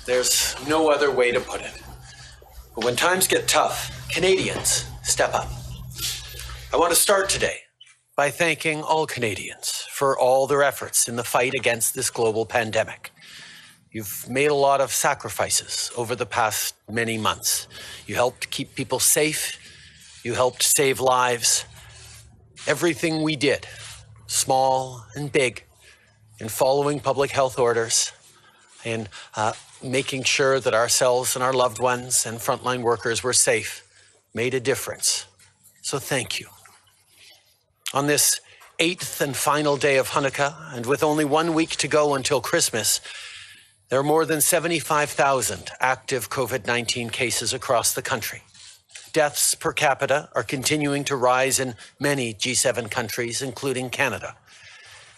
There's no other way to put it. But when times get tough, Canadians step up. I want to start today by thanking all Canadians for all their efforts in the fight against this global pandemic. You've made a lot of sacrifices over the past many months. You helped keep people safe. You helped save lives. Everything we did, small and big, in following public health orders and making sure that ourselves and our loved ones and frontline workers were safe, made a difference. So thank you. On this 8th and final day of Hanukkah, and with only 1 week to go until Christmas, there are more than 75,000 active COVID-19 cases across the country. Deaths per capita are continuing to rise in many G7 countries, including Canada.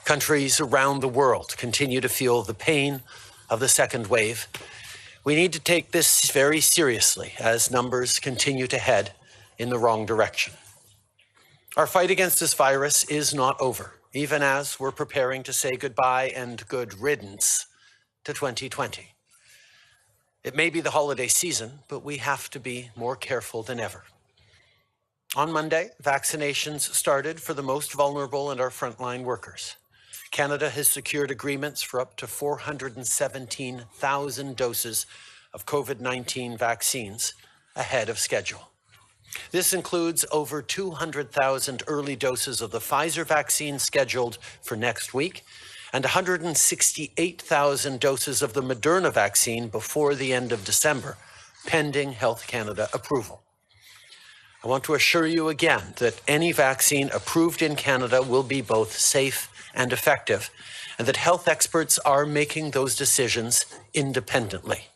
Countries around the world continue to feel the pain of the second wave. We need to take this very seriously as numbers continue to head in the wrong direction. Our fight against this virus is not over, even as we're preparing to say goodbye and good riddance to 2020. It may be the holiday season, but we have to be more careful than ever. On Monday, vaccinations started for the most vulnerable and our frontline workers. Canada has secured agreements for up to 417,000 doses of COVID-19 vaccines ahead of schedule. This includes over 200,000 early doses of the Pfizer vaccine scheduled for next week and 168,000 doses of the Moderna vaccine before the end of December, pending Health Canada approval. I want to assure you again that any vaccine approved in Canada will be both safe and effective, and that health experts are making those decisions independently.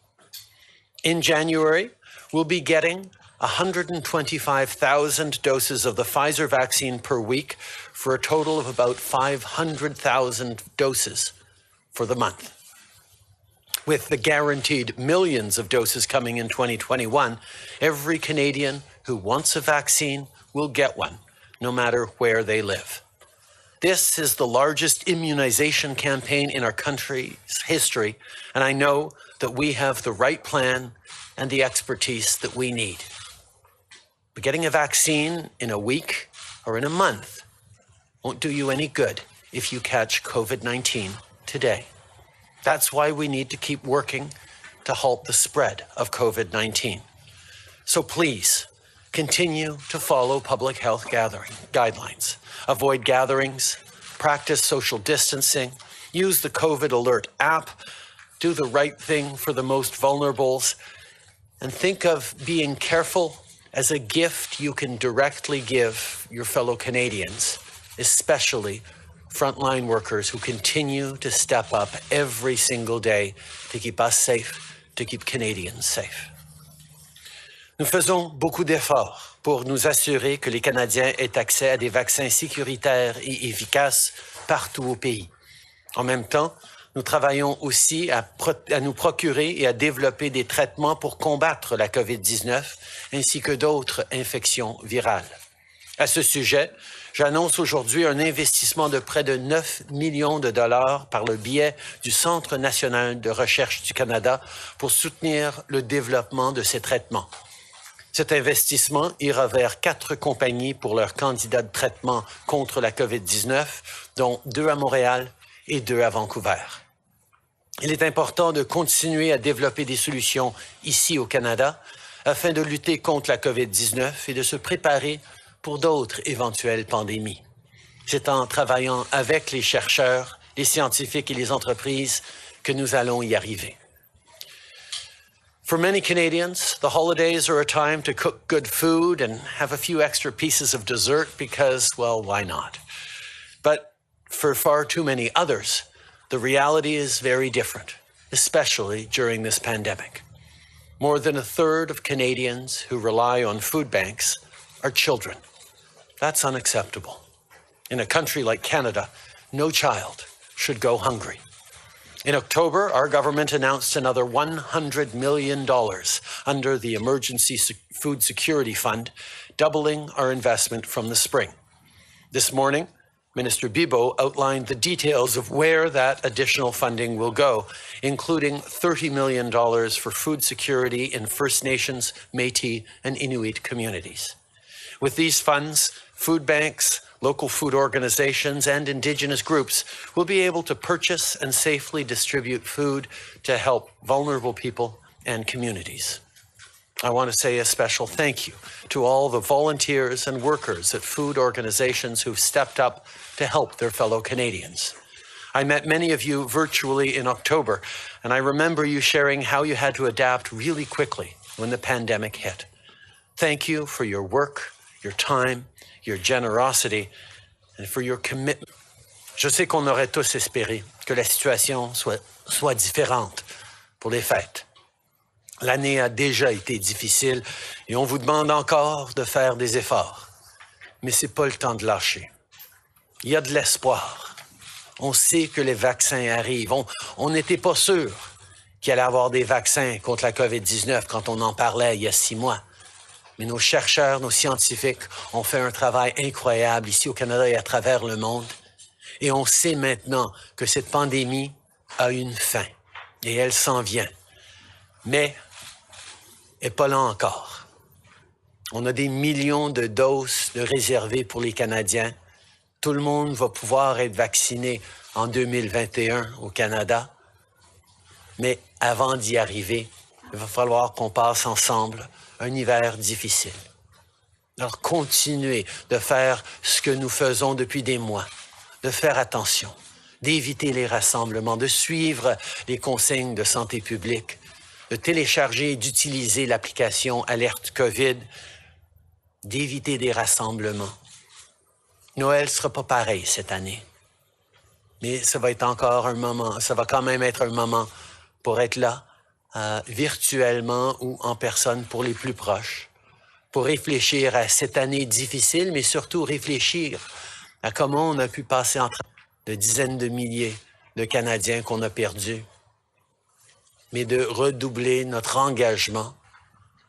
In January, we'll be getting 125,000 doses of the Pfizer vaccine per week for a total of about 500,000 doses for the month. With the guaranteed millions of doses coming in 2021, every Canadian who wants a vaccine will get one, no matter where they live. This is the largest immunization campaign in our country's history, and I know that we have the right plan and the expertise that we need. But getting a vaccine in a week or in a month won't do you any good if you catch COVID-19 today. That's why we need to keep working to halt the spread of COVID-19. So please, continue to follow public health guidelines. Avoid gatherings, practice social distancing, use the COVID Alert app, do the right thing for the most vulnerables, and think of being careful as a gift you can directly give your fellow Canadians, especially frontline workers who continue to step up every single day to keep us safe, to keep Canadians safe. Nous faisons beaucoup d'efforts pour nous assurer que les Canadiens aient accès à des vaccins sécuritaires et efficaces partout au pays. En même temps, nous travaillons aussi à nous procurer et à développer des traitements pour combattre la COVID-19 ainsi que d'autres infections virales. À ce sujet, j'annonce aujourd'hui un investissement de près de 9 millions de dollars par le biais du Centre national de recherche du Canada pour soutenir le développement de ces traitements. Cet investissement ira vers 4 compagnies pour leurs candidats de traitement contre la COVID-19, dont 2 à Montréal et 2 à Vancouver. Il est important de continuer à développer des solutions ici au Canada afin de lutter contre la COVID-19 et de se préparer pour d'autres éventuelles pandémies. C'est en travaillant avec les chercheurs, les scientifiques et les entreprises que nous allons y arriver. For many Canadians, the holidays are a time to cook good food and have a few extra pieces of dessert because, well, why not? But for far too many others, the reality is very different, especially during this pandemic. More than a third of Canadians who rely on food banks are children. That's unacceptable. In a country like Canada, no child should go hungry. In October, our government announced another $100 million under the Emergency Food Security Fund, doubling our investment from the spring. This morning, Minister Bibeau outlined the details of where that additional funding will go, including $30 million for food security in First Nations, Métis, and Inuit communities. With these funds, food banks, local food organizations, and Indigenous groups will be able to purchase and safely distribute food to help vulnerable people and communities. I want to say a special thank you to all the volunteers and workers at food organizations who've stepped up to help their fellow Canadians. I met many of you virtually in October, and I remember you sharing how you had to adapt really quickly when the pandemic hit. Thank you for your work, your time, your generosity, and for your commitment. Je sais qu'on aurait tous espéré que la situation soit différente pour les fêtes. L'année a déjà été difficile et on vous demande encore de faire des efforts. Mais c'est pas le temps de lâcher. Il y a de l'espoir. On sait que les vaccins arrivent. On n'était pas sûr qu'il allait y avoir des vaccins contre la COVID-19 quand on en parlait il y a 6 mois. Mais nos chercheurs, nos scientifiques ont fait un travail incroyable ici au Canada et à travers le monde. Et on sait maintenant que cette pandémie a une fin et elle s'en vient. Mais elle n'est pas là encore. On a des millions de doses de réservées pour les Canadiens. Tout le monde va pouvoir être vacciné en 2021 au Canada. Mais avant d'y arriver, il va falloir qu'on passe ensemble un hiver difficile. Alors continuez de faire ce que nous faisons depuis des mois, de faire attention, d'éviter les rassemblements, de suivre les consignes de santé publique, de télécharger et d'utiliser l'application Alerte COVID, d'éviter des rassemblements. Noël ne sera pas pareil cette année, mais ça va être encore un moment, ça va quand même être un moment pour être là, virtuellement ou en personne pour les plus proches, pour réfléchir à cette année difficile, mais surtout réfléchir à comment on a pu passer entre de dizaines de milliers de Canadiens qu'on a perdus, mais de redoubler notre engagement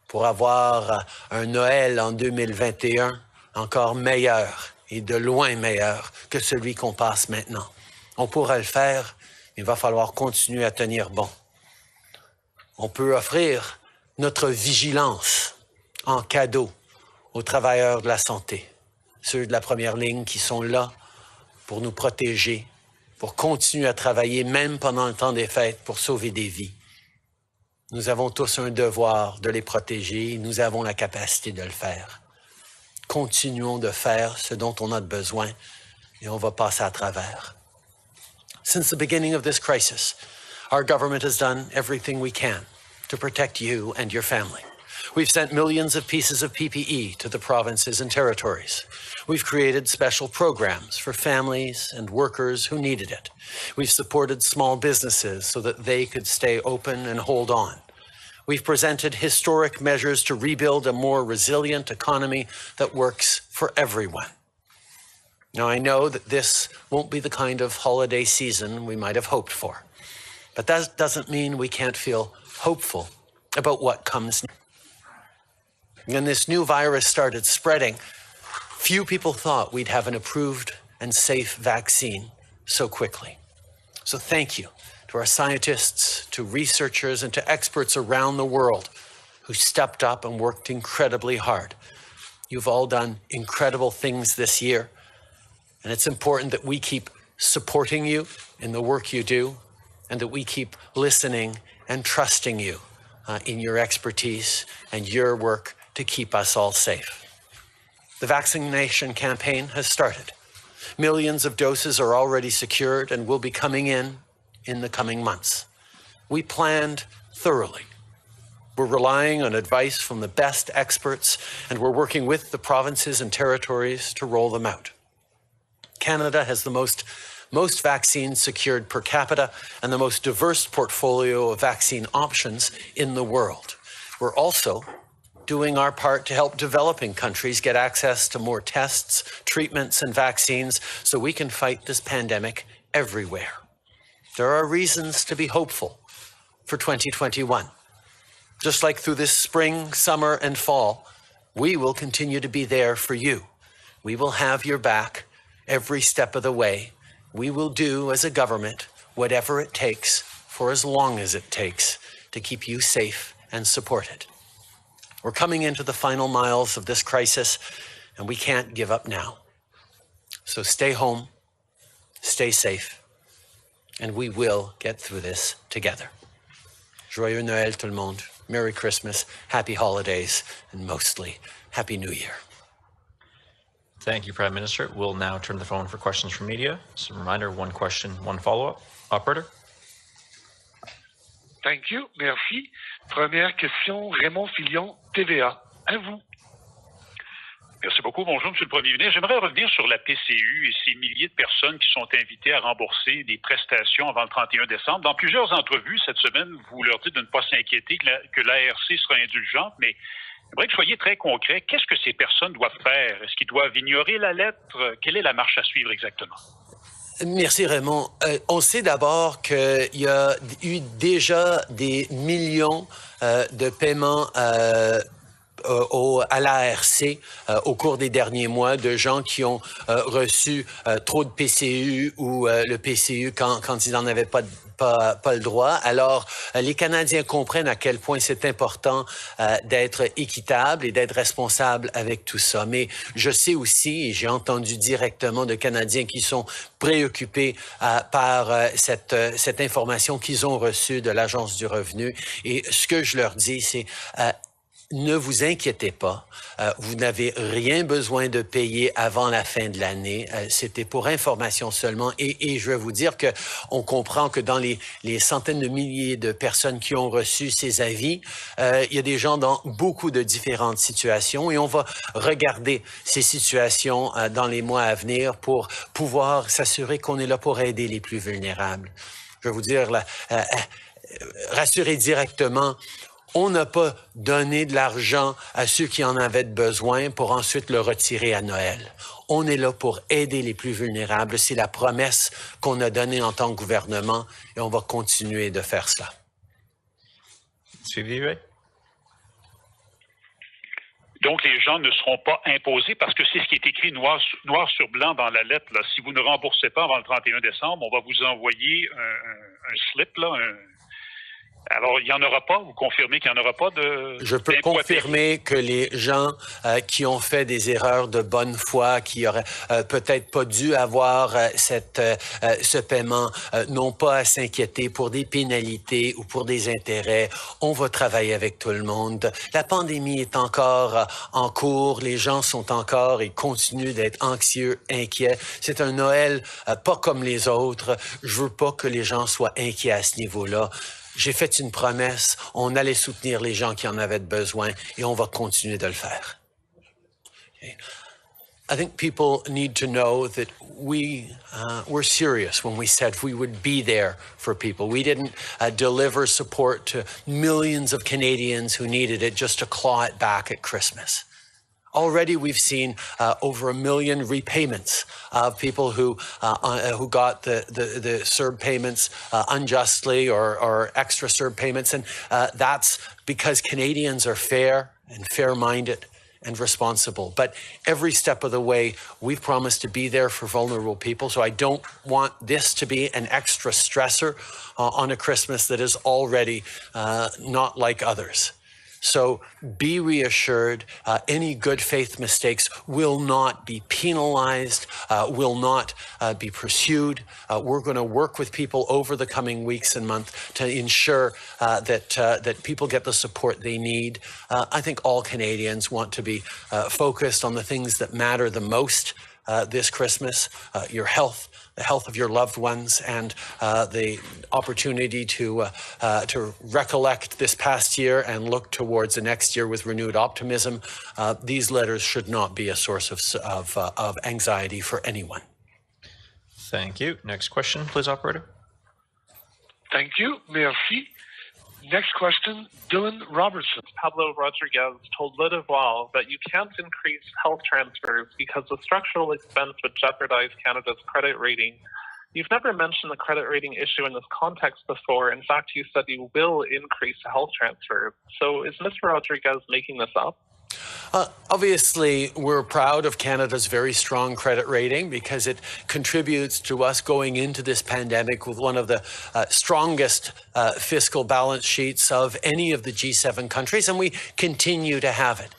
pour avoir un Noël en 2021 encore meilleur et de loin meilleur que celui qu'on passe maintenant. On pourra le faire, mais il va falloir continuer à tenir bon. On peut offrir notre vigilance en cadeau aux travailleurs de la santé, ceux de la première ligne qui sont là pour nous protéger, pour continuer à travailler même pendant le temps des fêtes pour sauver des vies. Nous avons tous un devoir de les protéger et nous avons la capacité de le faire. Continuons de faire ce dont on a besoin et on va passer à travers. Since the beginning of this crisis, our government has done everything we can to protect you and your family. We've sent millions of pieces of PPE to the provinces and territories. We've created special programs for families and workers who needed it. We've supported small businesses so that they could stay open and hold on. We've presented historic measures to rebuild a more resilient economy that works for everyone. Now, I know that this won't be the kind of holiday season we might have hoped for, but that doesn't mean we can't feel hopeful about what comes next. When this new virus started spreading, few people thought we'd have an approved and safe vaccine so quickly. So thank you to our scientists, to researchers, and to experts around the world who stepped up and worked incredibly hard. You've all done incredible things this year, and it's important that we keep supporting you in the work you do, and that we keep listening and trusting you in your expertise and your work to keep us all safe. The vaccination campaign has started. Millions of doses are already secured and will be coming in the coming months. We planned thoroughly. We're relying on advice from the best experts, and we're working with the provinces and territories to roll them out. Canada has the most vaccines secured per capita and the most diverse portfolio of vaccine options in the world. We're also doing our part to help developing countries get access to more tests, treatments, and vaccines so we can fight this pandemic everywhere. There are reasons to be hopeful for 2021. Just like through this spring, summer, and fall, we will continue to be there for you. We will have your back, every step of the way, we will do as a government whatever it takes for as long as it takes to keep you safe and supported. We're coming into the final miles of this crisis, and we can't give up now. So stay home, stay safe, and we will get through this together. Joyeux Noël tout le monde. Merry Christmas, Happy Holidays, and mostly Happy New Year. Thank you, Prime Minister. We'll now turn the phone for questions from media. Just a reminder, one question, one follow-up. Operator? Thank you. Merci. Première question, Raymond Filion, TVA. À vous. Merci beaucoup. Bonjour, M. le Premier ministre. J'aimerais revenir sur la PCU et ces milliers de personnes qui sont invitées à rembourser des prestations avant le 31 décembre. Dans plusieurs entrevues cette semaine, vous leur dites de ne pas s'inquiéter, que l'ARC sera indulgente, mais j'aimerais que vous soyez très concret. Qu'est-ce que ces personnes doivent faire? Est-ce qu'ils doivent ignorer la lettre? Quelle est la marche à suivre exactement? Merci Raymond. On sait d'abord qu'il y a eu déjà des millions de paiements à l'ARC au cours des derniers mois de gens qui ont reçu trop de PCU ou le PCU quand ils n'en avaient pas le droit. Alors, les Canadiens comprennent à quel point c'est important d'être équitable et d'être responsable avec tout ça. Mais je sais aussi, et j'ai entendu directement de Canadiens qui sont préoccupés par cette information qu'ils ont reçue de l'Agence du revenu. Et ce que je leur dis, c'est ne vous inquiétez pas, vous n'avez rien besoin de payer avant la fin de l'année. C'était pour information seulement. Et je vais vous dire que on comprend que dans les centaines de milliers de personnes qui ont reçu ces avis, il y a des gens dans beaucoup de différentes situations et on va regarder ces situations dans les mois à venir pour pouvoir s'assurer qu'on est là pour aider les plus vulnérables. Je vais vous dire, rassurer directement, on n'a pas donné de l'argent à ceux qui en avaient besoin pour ensuite le retirer à Noël. On est là pour aider les plus vulnérables. C'est la promesse qu'on a donnée en tant que gouvernement et on va continuer de faire cela. Suivi, oui. Donc, les gens ne seront pas imposés parce que c'est ce qui est écrit noir sur blanc dans la lettre. Là. Si vous ne remboursez pas avant le 31 décembre, on va vous envoyer un slip, là, Alors, il n'y en aura pas? Vous confirmez qu'il n'y en aura pas de... Je peux confirmer que les gens qui ont fait des erreurs de bonne foi, qui auraient peut-être pas dû avoir ce paiement, n'ont pas à s'inquiéter pour des pénalités ou pour des intérêts. On va travailler avec tout le monde. La pandémie est encore en cours. Les gens sont encore et continuent d'être anxieux, inquiets. C'est un Noël pas comme les autres. Je veux pas que les gens soient inquiets à ce niveau-là. J'ai fait une promesse, on allait soutenir les gens qui en avaient besoin et on va continuer de le faire. Okay. I think people need to know that we were serious when we said we would be there for people. We didn't deliver support to millions of Canadians who needed it just to claw it back at Christmas. Already, we've seen over 1 million repayments of people who got the CERB payments unjustly or extra CERB payments, and that's because Canadians are fair and fair-minded and responsible. But every step of the way, we've promised to be there for vulnerable people. So I don't want this to be an extra stressor on a Christmas that is already not like others. So be reassured, any good faith mistakes will not be penalized, will not be pursued. We're going to work with people over the coming weeks and months to ensure that people get the support they need. I think all Canadians want to be focused on the things that matter the most this Christmas, your health, the health of your loved ones, and the opportunity to recollect this past year and look towards the next year with renewed optimism. These letters should not be a source of anxiety for anyone. Thank you. Next question, please, operator. Thank you. Merci. Next question, Dylan Robertson. Pablo Rodriguez told Le Devoir that you can't increase health transfers because the structural expense would jeopardize Canada's credit rating. You've never mentioned the credit rating issue in this context before. In fact, you said you will increase health transfers. So is Mr. Rodriguez making this up? Obviously, we're proud of Canada's very strong credit rating because it contributes to us going into this pandemic with one of the strongest fiscal balance sheets of any of the G7 countries, and we continue to have it.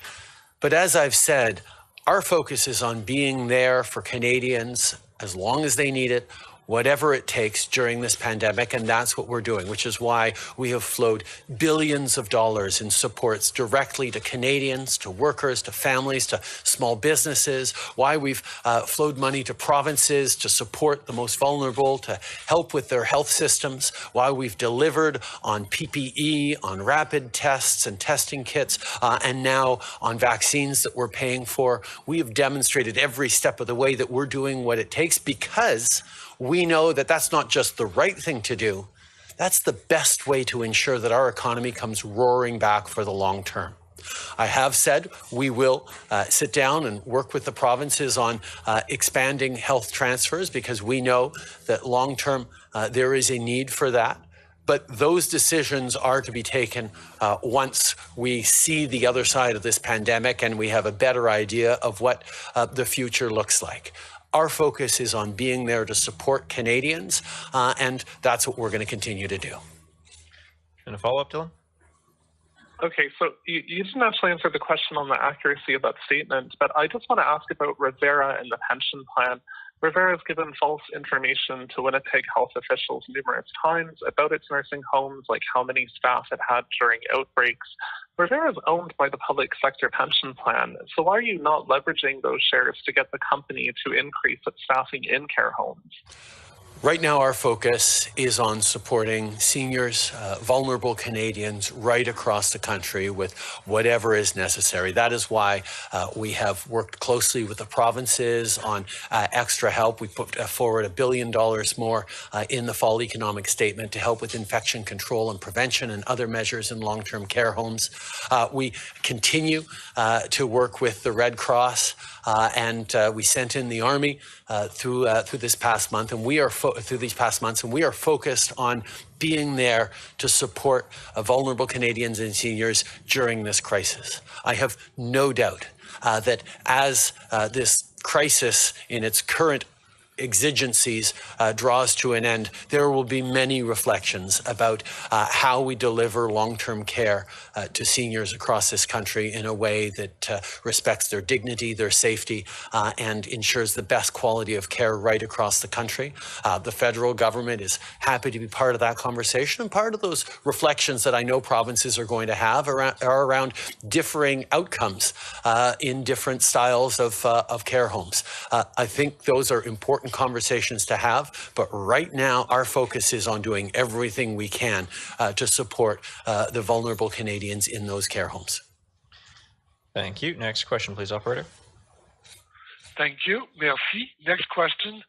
But as I've said, our focus is on being there for Canadians as long as they need it, whatever it takes during this pandemic, and that's what we're doing, which is why we have flowed billions of dollars in supports directly to Canadians, to workers, to families, to small businesses, why we've flowed money to provinces to support the most vulnerable, to help with their health systems, why we've delivered on PPE, on rapid tests and testing kits, and now on vaccines that we're paying for. We have demonstrated every step of the way that we're doing what it takes because we know that that's not just the right thing to do, that's the best way to ensure that our economy comes roaring back for the long term. I have said we will sit down and work with the provinces on expanding health transfers because we know that long term there is a need for that. But those decisions are to be taken once we see the other side of this pandemic and we have a better idea of what the future looks like. Our focus is on being there to support Canadians, and that's what we're going to continue to do. And a follow-up, Dylan? Okay, so you didn't actually answer the question on the accuracy of that statement, but I just want to ask about Rivera and the pension plan. Rivera has given false information to Winnipeg health officials numerous times about its nursing homes, like how many staff it had during outbreaks. Rivera is owned by the public sector pension plan, so why are you not leveraging those shares to get the company to increase its staffing in care homes? Right now, our focus is on supporting seniors, vulnerable Canadians right across the country with whatever is necessary. That is why we have worked closely with the provinces on extra help. We put forward $1 billion more in the fall economic statement to help with infection control and prevention and other measures in long-term care homes. We continue to work with the Red Cross and we sent in the Army through this past month, and we are through these past months, and we are focused on being there to support vulnerable Canadians and seniors during this crisis. I have no doubt that as this crisis in its current exigencies draws to an end, there will be many reflections about how we deliver long-term care to seniors across this country in a way that respects their dignity, their safety, and ensures the best quality of care right across the country. The federal government is happy to be part of that conversation, and part of those reflections that I know provinces are going to have are around differing outcomes in different styles of care homes. I think those are important conversations to have, but right now our focus is on doing everything we can to support the vulnerable Canadians in those care homes. Thank you. Next question, please, operator. Thank you. Merci. Next question,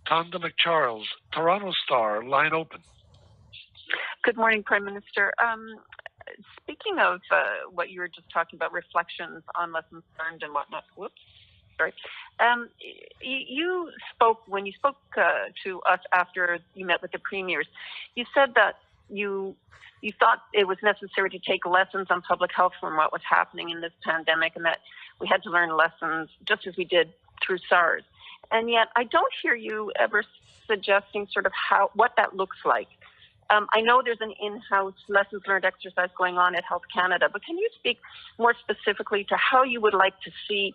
Tonda McCharles, Toronto Star, line open. Good morning, Prime Minister. Speaking of what you were just talking about, reflections on lessons learned and whatnot. Whoops. Sorry. You spoke, when you spoke to us after you met with the premiers, you said that you thought it was necessary to take lessons on public health from what was happening in this pandemic, and that we had to learn lessons just as we did through SARS. And yet I don't hear you ever suggesting sort of what that looks like. I know there's an in-house lessons learned exercise going on at Health Canada, but can you speak more specifically to how you would like to see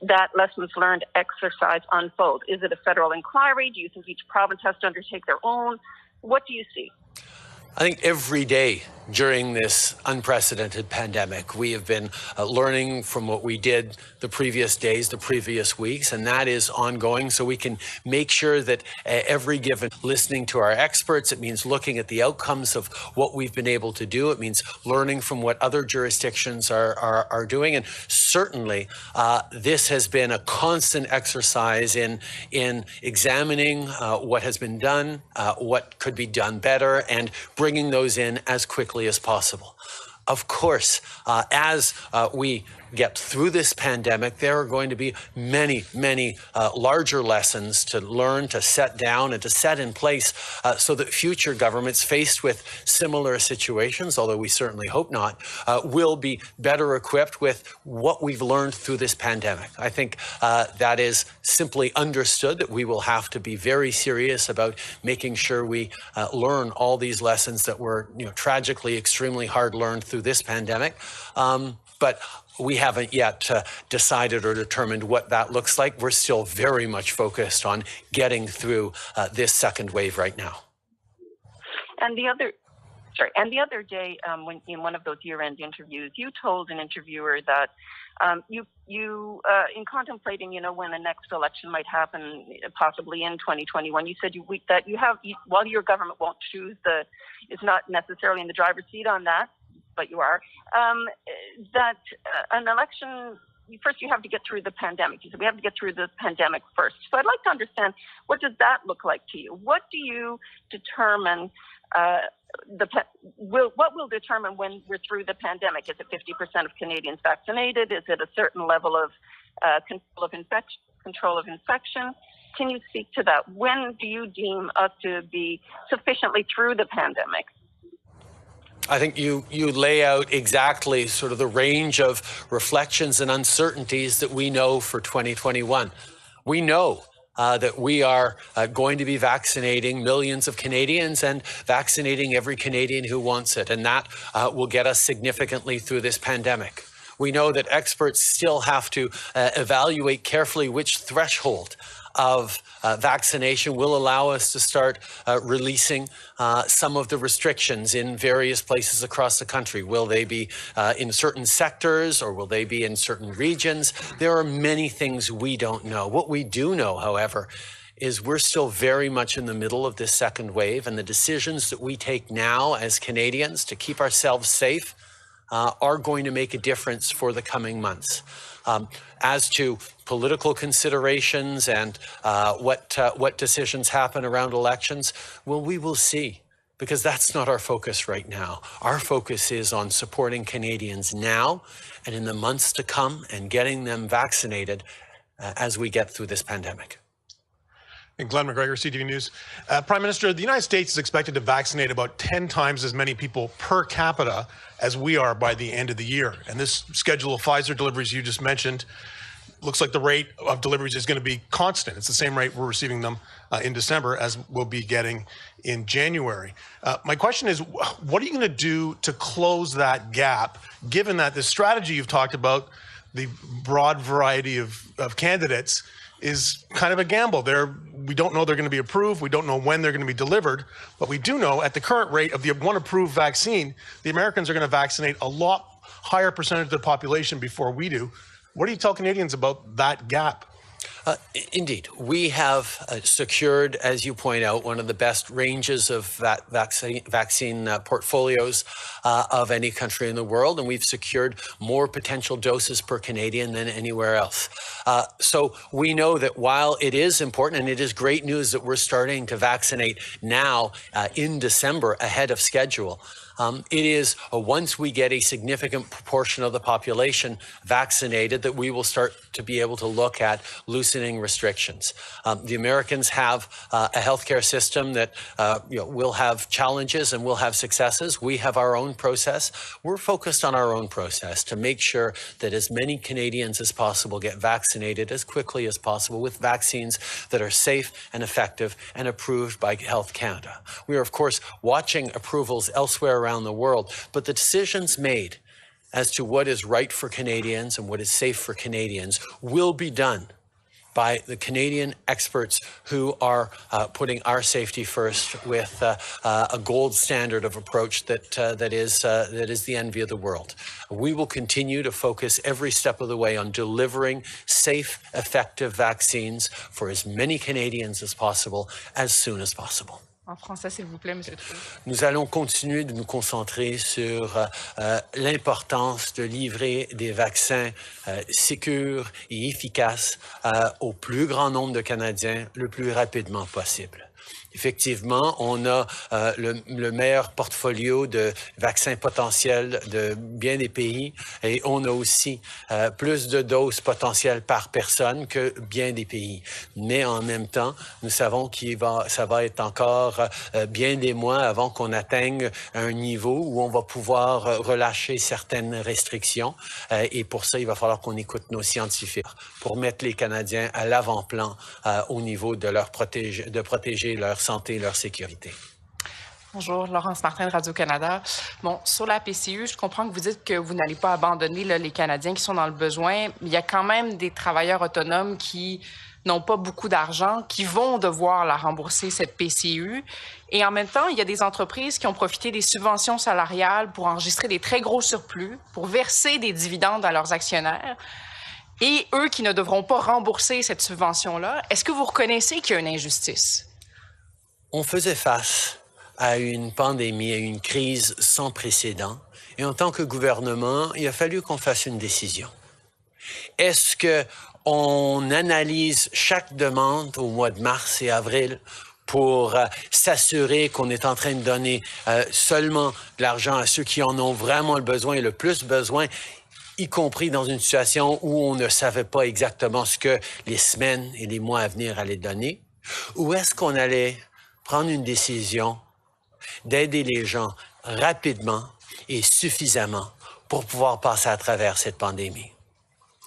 that lessons learned exercise unfold? Is it a federal inquiry? Do you think each province has to undertake their own? What do you see? I think every day during this unprecedented pandemic, we have been learning from what we did the previous days, the previous weeks, and that is ongoing, so we can make sure that every given listening to our experts, it means looking at the outcomes of what we've been able to do. It means learning from what other jurisdictions are doing, and certainly this has been a constant exercise in examining what has been done, what could be done better, and bringing those in as quickly as possible. Of course, as we get through this pandemic, there are going to be many, many larger lessons to learn, to set down, and to set in place so that future governments faced with similar situations, although we certainly hope not, will be better equipped with what we've learned through this pandemic. I think that is simply understood, that we will have to be very serious about making sure we learn all these lessons that were tragically extremely hard learned through this pandemic. But we haven't yet decided or determined what that looks like. We're still very much focused on getting through this second wave right now. And the other day, when in one of those year-end interviews, you told an interviewer that you in contemplating, when the next election might happen, possibly in 2021, you said while your government won't is not necessarily in the driver's seat on that, but you are, that an election, first you have to get through the pandemic. You said we have to get through the pandemic first. So I'd like to understand, what does that look like to you? What do you determine what will determine when we're through the pandemic? Is it 50% of Canadians vaccinated? Is it a certain level of control of infection? Can you speak to that? When do you deem us to be sufficiently through the pandemic? I think you lay out exactly sort of the range of reflections and uncertainties that we know for 2021. We know that we are going to be vaccinating millions of Canadians and vaccinating every Canadian who wants it, and that will get us significantly through this pandemic. We know that experts still have to evaluate carefully which threshold of vaccination will allow us to start releasing some of the restrictions in various places across the country. Will they be in certain sectors, or will they be in certain regions? There are many things we don't know. What we do know, however, is we're still very much in the middle of this second wave, and the decisions that we take now as Canadians to keep ourselves safe are going to make a difference for the coming months. As to political considerations and what decisions happen around elections, well, we will see, because that's not our focus right now. Our focus is on supporting Canadians now and in the months to come, and getting them vaccinated as we get through this pandemic. And Glenn McGregor, CTV News. Prime Minister, the United States is expected to vaccinate about 10 times as many people per capita as we are by the end of the year. And this schedule of Pfizer deliveries you just mentioned looks like the rate of deliveries is going to be constant. It's the same rate we're receiving them in December as we'll be getting in January. My question is, what are you going to do to close that gap, given that the strategy you've talked about, the broad variety of candidates, is kind of a gamble? We don't know they're going to be approved. We don't know when they're going to be delivered. But we do know at the current rate of the one approved vaccine, the Americans are going to vaccinate a lot higher percentage of the population before we do. What do you tell Canadians about that gap? Indeed, we have secured, as you point out, one of the best ranges of vaccine portfolios of any country in the world, and we've secured more potential doses per Canadian than anywhere else. So we know that while it is important, and it is great news that we're starting to vaccinate now in December ahead of schedule, it is once we get a significant proportion of the population vaccinated that we will start to be able to look at loosening restrictions. The Americans have a healthcare system that will have challenges and will have successes. We have our own process. We're focused on our own process to make sure that as many Canadians as possible get vaccinated as quickly as possible with vaccines that are safe and effective and approved by Health Canada. We are, of course, watching approvals elsewhere around the world, but the decisions made as to what is right for Canadians and what is safe for Canadians will be done by the Canadian experts who are putting our safety first with a gold standard of approach that is the envy of the world. We will continue to focus every step of the way on delivering safe, effective vaccines for as many Canadians as possible, as soon as possible. En français, s'il vous plaît, Monsieur Trudeau. Nous allons continuer de nous concentrer sur l'importance de livrer des vaccins sécurs et efficaces au plus grand nombre de Canadiens le plus rapidement possible. Effectivement, on a le meilleur portfolio de vaccins potentiels de bien des pays et on a aussi plus de doses potentielles par personne que bien des pays. Mais en même temps, nous savons ça va être encore bien des mois avant qu'on atteigne un niveau où on va pouvoir relâcher certaines restrictions. Et pour ça, il va falloir qu'on écoute nos scientifiques pour mettre les Canadiens à l'avant-plan au niveau de protéger leur santé, leur sécurité. Bonjour, Laurence Martin de Radio-Canada. Bon, sur la PCU, je comprends que vous dites que vous n'allez pas abandonner là, les Canadiens qui sont dans le besoin, mais il y a quand même des travailleurs autonomes qui n'ont pas beaucoup d'argent, qui vont devoir la rembourser, cette PCU. Et en même temps, il y a des entreprises qui ont profité des subventions salariales pour enregistrer des très gros surplus, pour verser des dividendes à leurs actionnaires. Et eux qui ne devront pas rembourser cette subvention-là, est-ce que vous reconnaissez qu'il y a une injustice? On faisait face à une pandémie, à une crise sans précédent. Et en tant que gouvernement, il a fallu qu'on fasse une décision. Est-ce qu'on analyse chaque demande au mois de mars et avril pour s'assurer qu'on est en train de donner seulement de l'argent à ceux qui en ont vraiment le besoin et le plus besoin, y compris dans une situation où on ne savait pas exactement ce que les semaines et les mois à venir allaient donner? Ou est-ce qu'on allait prendre une décision d'aider les gens rapidement et suffisamment pour pouvoir passer à travers cette pandémie?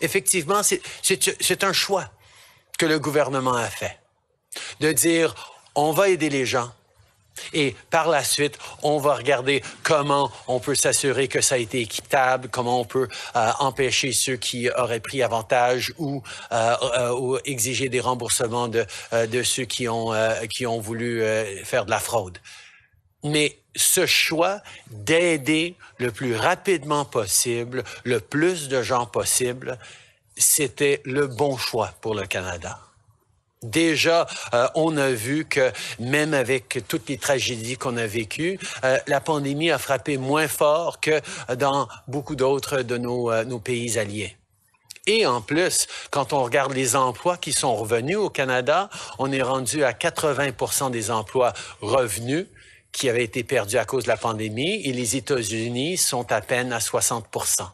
Effectivement, c'est un choix que le gouvernement a fait, de dire on va aider les gens et par la suite, on va regarder comment on peut s'assurer que ça a été équitable, comment on peut empêcher ceux qui auraient pris avantage ou exiger des remboursements de ceux qui ont voulu faire de la fraude. Mais ce choix d'aider le plus rapidement possible, le plus de gens possible, c'était le bon choix pour le Canada. Déjà, on a vu que même avec toutes les tragédies qu'on a vécues, la pandémie a frappé moins fort que dans beaucoup d'autres de nos pays alliés. Et en plus, quand on regarde les emplois qui sont revenus au Canada, on est rendu à 80% des emplois revenus qui avaient été perdus à cause de la pandémie, et les États-Unis sont à peine à 60%.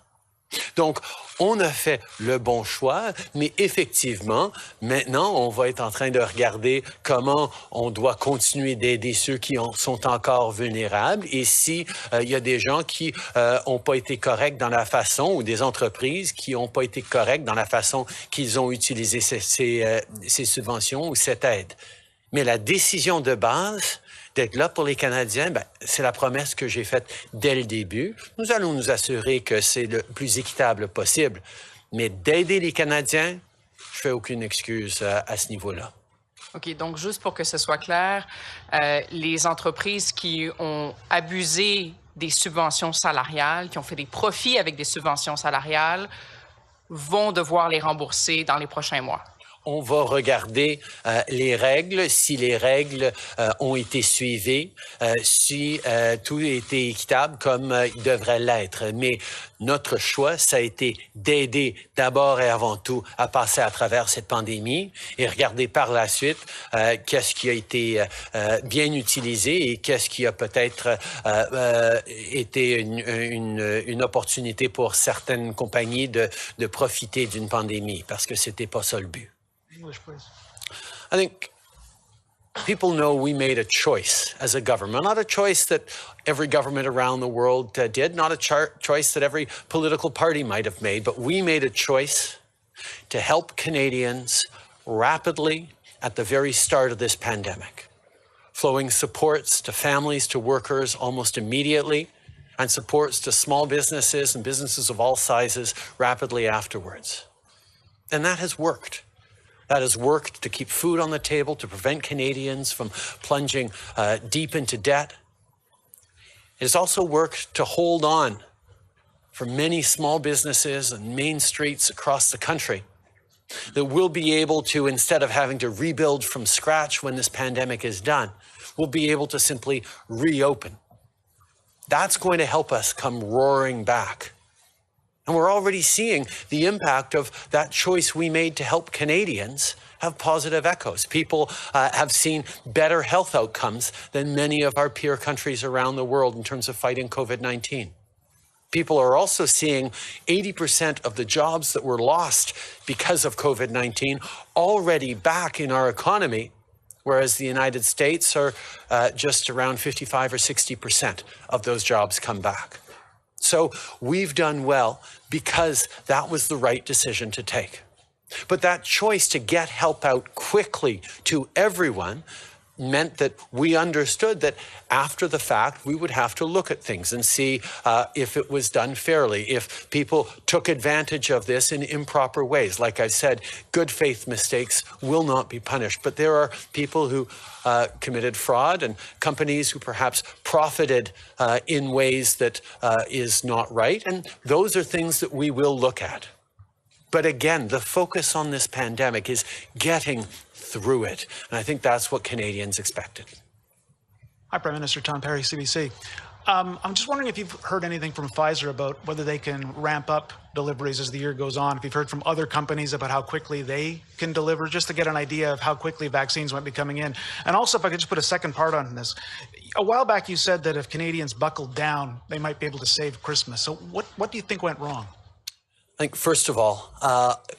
Donc, on a fait le bon choix, mais effectivement, maintenant, on va être en train de regarder comment on doit continuer d'aider ceux qui sont encore vulnérables, et si il y a des gens qui n'ont pas été corrects dans la façon, ou des entreprises qui n'ont pas été correctes dans la façon qu'ils ont utilisé ces subventions ou cette aide. Mais la décision de base d'être là pour les Canadiens, c'est la promesse que j'ai faite dès le début. Nous allons nous assurer que c'est le plus équitable possible. Mais d'aider les Canadiens, je fais aucune excuse à ce niveau-là. OK, donc juste pour que ce soit clair, les entreprises qui ont abusé des subventions salariales, qui ont fait des profits avec des subventions salariales, vont devoir les rembourser dans les prochains mois. On va regarder les règles, si les règles ont été suivies, si tout a été équitable comme il devrait l'être. Mais notre choix, ça a été d'aider d'abord et avant tout à passer à travers cette pandémie et regarder par la suite qu'est-ce qui a été bien utilisé et qu'est-ce qui a peut-être été une opportunité pour certaines compagnies de profiter d'une pandémie, parce que c'était pas ça le but. English, please. I think people know we made a choice as a government, not a choice that every government around the world did, not a choice that every political party might have made, but we made a choice to help Canadians rapidly at the very start of this pandemic, flowing supports to families, to workers almost immediately, and supports to small businesses and businesses of all sizes rapidly afterwards. And that has worked. That has worked to keep food on the table, to prevent Canadians from plunging deep into debt. It has also worked to hold on for many small businesses and main streets across the country that will be able to, instead of having to rebuild from scratch when this pandemic is done, will be able to simply reopen. That's going to help us come roaring back. And we're already seeing the impact of that choice we made to help Canadians have positive echoes. People have seen better health outcomes than many of our peer countries around the world in terms of fighting COVID-19. People are also seeing 80% of the jobs that were lost because of COVID-19 already back in our economy, whereas the United States are just around 55 or 60% of those jobs come back. So we've done well because that was the right decision to take. But that choice to get help out quickly to everyone meant that we understood that after the fact, we would have to look at things and see if it was done fairly, if people took advantage of this in improper ways. Like I said, good faith mistakes will not be punished, but there are people who committed fraud and companies who perhaps profited in ways that is not right. And those are things that we will look at. But again, the focus on this pandemic is getting through it. And I think that's what Canadians expected. Hi, Prime Minister Tom Perry, CBC. I'm just wondering if you've heard anything from Pfizer about whether they can ramp up deliveries as the year goes on. If you've heard from other companies about how quickly they can deliver, just to get an idea of how quickly vaccines might be coming in. And also, if I could just put a second part on this. A while back, you said that if Canadians buckled down, they might be able to save Christmas. So what do you think went wrong? I think, first of all,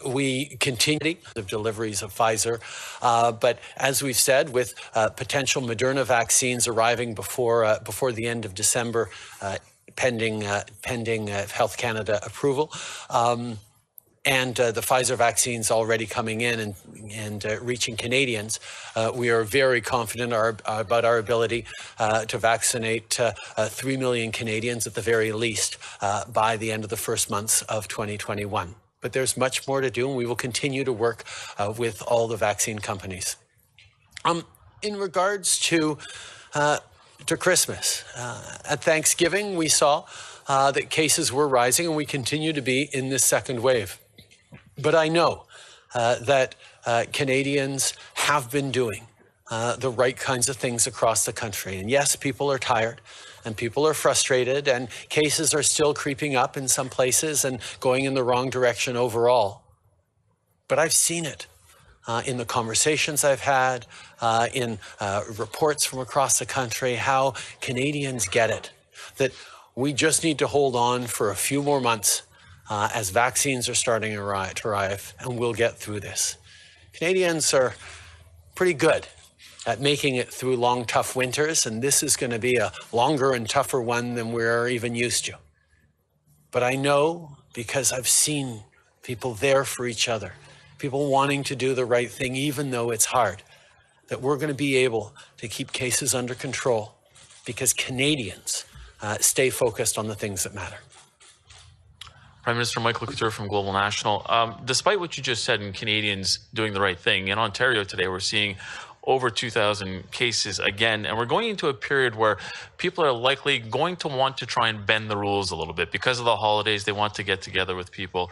we continue the deliveries of Pfizer, but as we've said, with potential Moderna vaccines arriving before the end of December, pending Health Canada approval, and the Pfizer vaccines already coming in and reaching Canadians, we are very confident about our ability to vaccinate 3 million Canadians at the very least by the end of the first months of 2021. But there's much more to do, and we will continue to work with all the vaccine companies. In regards to Christmas, at Thanksgiving, we saw that cases were rising, and we continue to be in this second wave. But I know that Canadians have been doing the right kinds of things across the country. And yes, people are tired and people are frustrated and cases are still creeping up in some places and going in the wrong direction overall. But I've seen it in the conversations I've had, in reports from across the country, how Canadians get it, that we just need to hold on for a few more months as vaccines are starting to arrive, and we'll get through this. Canadians are pretty good at making it through long, tough winters, and this is going to be a longer and tougher one than we're even used to. But I know, because I've seen people there for each other, people wanting to do the right thing, even though it's hard, that we're going to be able to keep cases under control because Canadians stay focused on the things that matter. Prime Minister Michael Couture from Global National. Despite what you just said in Canadians doing the right thing, in Ontario today we're seeing over 2,000 cases again, and we're going into a period where people are likely going to want to try and bend the rules a little bit. Because of the holidays, they want to get together with people.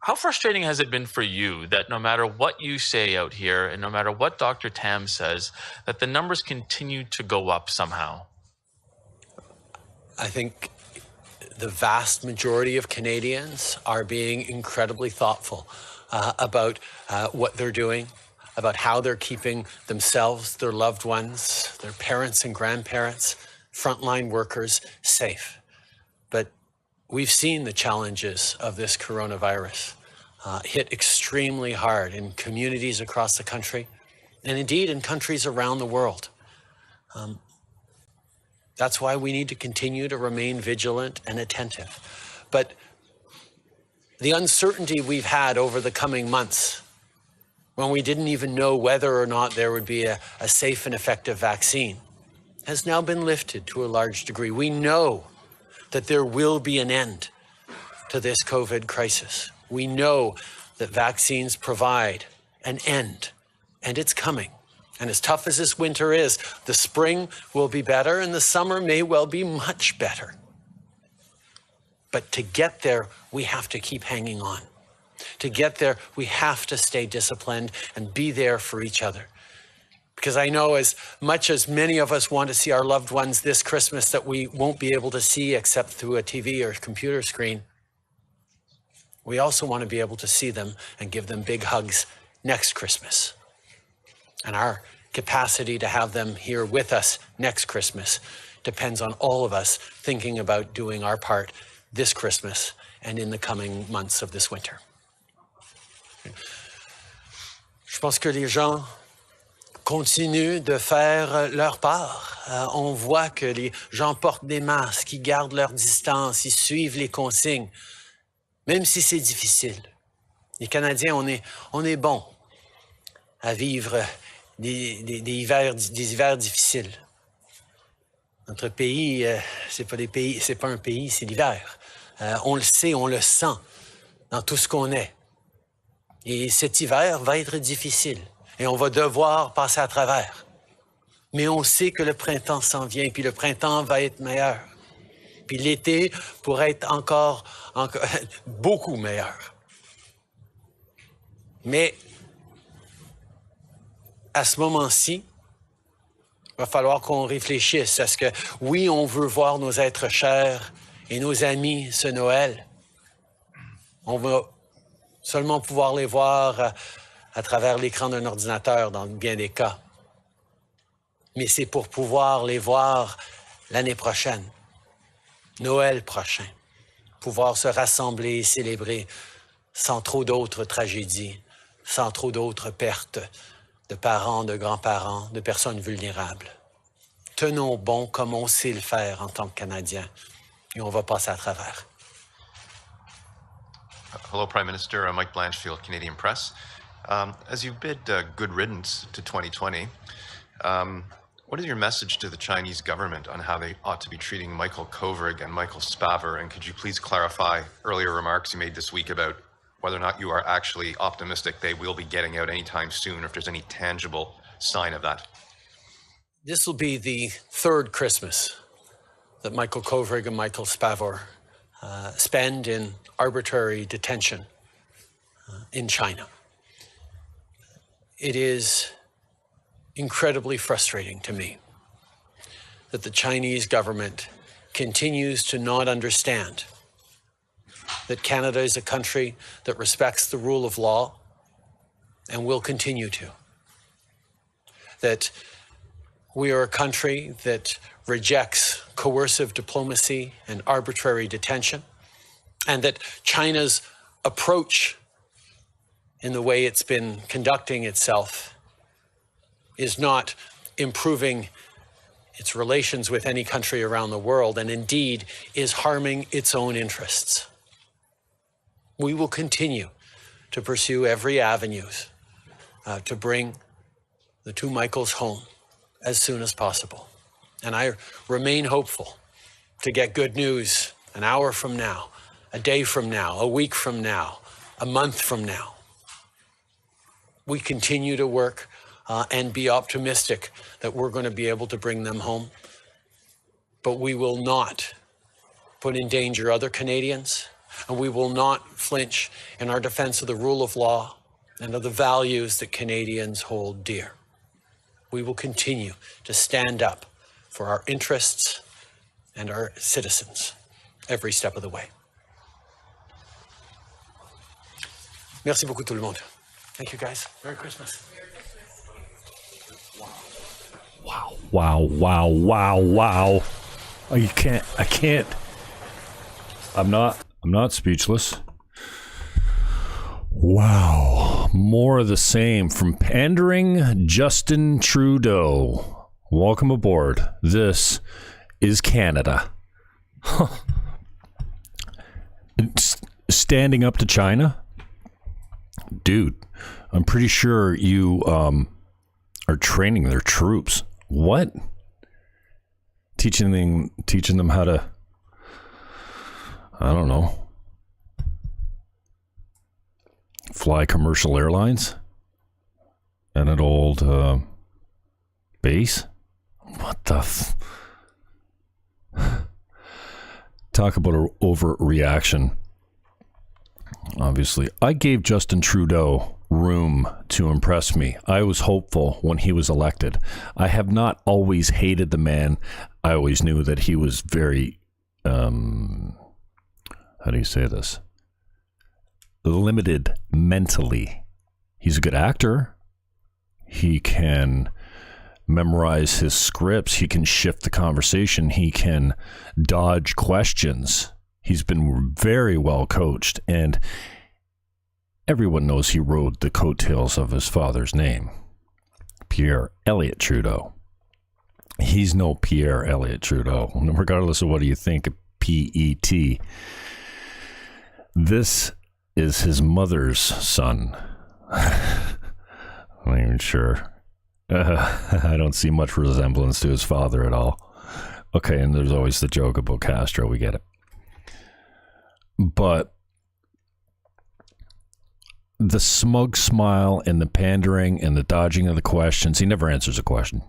How frustrating has it been for you that no matter what you say out here and no matter what Dr. Tam says, that the numbers continue to go up somehow? I think the vast majority of Canadians are being incredibly thoughtful about what they're doing, about how they're keeping themselves, their loved ones, their parents and grandparents, frontline workers safe. But we've seen the challenges of this coronavirus hit extremely hard in communities across the country and indeed in countries around the world. That's why we need to continue to remain vigilant and attentive. But the uncertainty we've had over the coming months, when we didn't even know whether or not there would be a safe and effective vaccine, has now been lifted to a large degree. We know that there will be an end to this COVID crisis. We know that vaccines provide an end, and it's coming. And as tough as this winter is, the spring will be better and the summer may well be much better. But to get there, we have to keep hanging on. To get there, we have to stay disciplined and be there for each other. Because I know as much as many of us want to see our loved ones this Christmas that we won't be able to see except through a TV or computer screen, we also want to be able to see them and give them big hugs next Christmas And our capacity to have them here with us next Christmas depends on all of us thinking about doing our part this Christmas and in the coming months of this winter. Je pense que les gens continuent de faire leur part. On voit que les gens portent des masques, ils gardent leur distance, ils suivent les consignes, même si c'est difficile. Les Canadiens, on est bons à vivre des hivers difficiles. Notre pays, c'est pas un pays, c'est l'hiver. On le sait, on le sent dans tout ce qu'on est. Et cet hiver va être difficile et on va devoir passer à travers. Mais on sait que le printemps s'en vient, puis le printemps va être meilleur. Puis l'été pourrait être encore beaucoup meilleur. Mais à ce moment-ci, il va falloir qu'on réfléchisse à ce que, oui, on veut voir nos êtres chers et nos amis ce Noël. On va seulement pouvoir les voir à travers l'écran d'un ordinateur dans bien des cas. Mais c'est pour pouvoir les voir l'année prochaine, Noël prochain, pouvoir se rassembler et célébrer sans trop d'autres tragédies, sans trop d'autres pertes de parents, de grands-parents, de personnes vulnérables. Tenons bon comme on sait le faire en tant que Canadiens et on va passer à travers. Hello, Prime Minister. Mike Blanchfield, Canadian Press. As you bid good riddance to 2020, what is your message to the Chinese government on how they ought to be treating Michael Kovrig and Michael Spavor? And could you please clarify earlier remarks you made this week about whether or not you are actually optimistic they will be getting out anytime soon, or if there's any tangible sign of that? This will be the third Christmas that Michael Kovrig and Michael Spavor spend in arbitrary detention in China. It is incredibly frustrating to me that the Chinese government continues to not understand that Canada is a country that respects the rule of law and will continue to. That we are a country that rejects coercive diplomacy and arbitrary detention, and that China's approach in the way it's been conducting itself is not improving its relations with any country around the world, and indeed is harming its own interests. We will continue to pursue every avenue to bring the two Michaels home as soon as possible. And I remain hopeful to get good news an hour from now, a day from now, a week from now, a month from now. We continue to work and be optimistic that we're going to be able to bring them home. But we will not put in danger other Canadians, and we will not flinch in our defense of the rule of law and of the values that Canadians hold dear. We will continue to stand up for our interests and our citizens every step of the way. Merci beaucoup tout le monde. Thank you guys. Merry Christmas. Wow. I can't. I'm not speechless. Wow. More of the same from pandering Justin Trudeau. Welcome aboard. This is Canada. Standing up to China? Dude, I'm pretty sure you are training their troops. What? Teaching them how to, I don't know, fly commercial airlines at an old base? What the talk about an overreaction. Obviously, I gave Justin Trudeau room to impress me. I was hopeful when he was elected. I have not always hated the man. I always knew that he was very, how do you say this? Limited mentally. He's a good actor. He can memorize his scripts. He can shift the conversation. He can dodge questions. He's been very well coached, and everyone knows he rode the coattails of his father's name, Pierre Elliott Trudeau. He's no Pierre Elliott Trudeau, regardless of what you think of P-E-T. This is his mother's son. I'm not even sure. I don't see much resemblance to his father at all. Okay, and there's always the joke about Castro. We get it. But the smug smile and the pandering and the dodging of the questions, he never answers a question.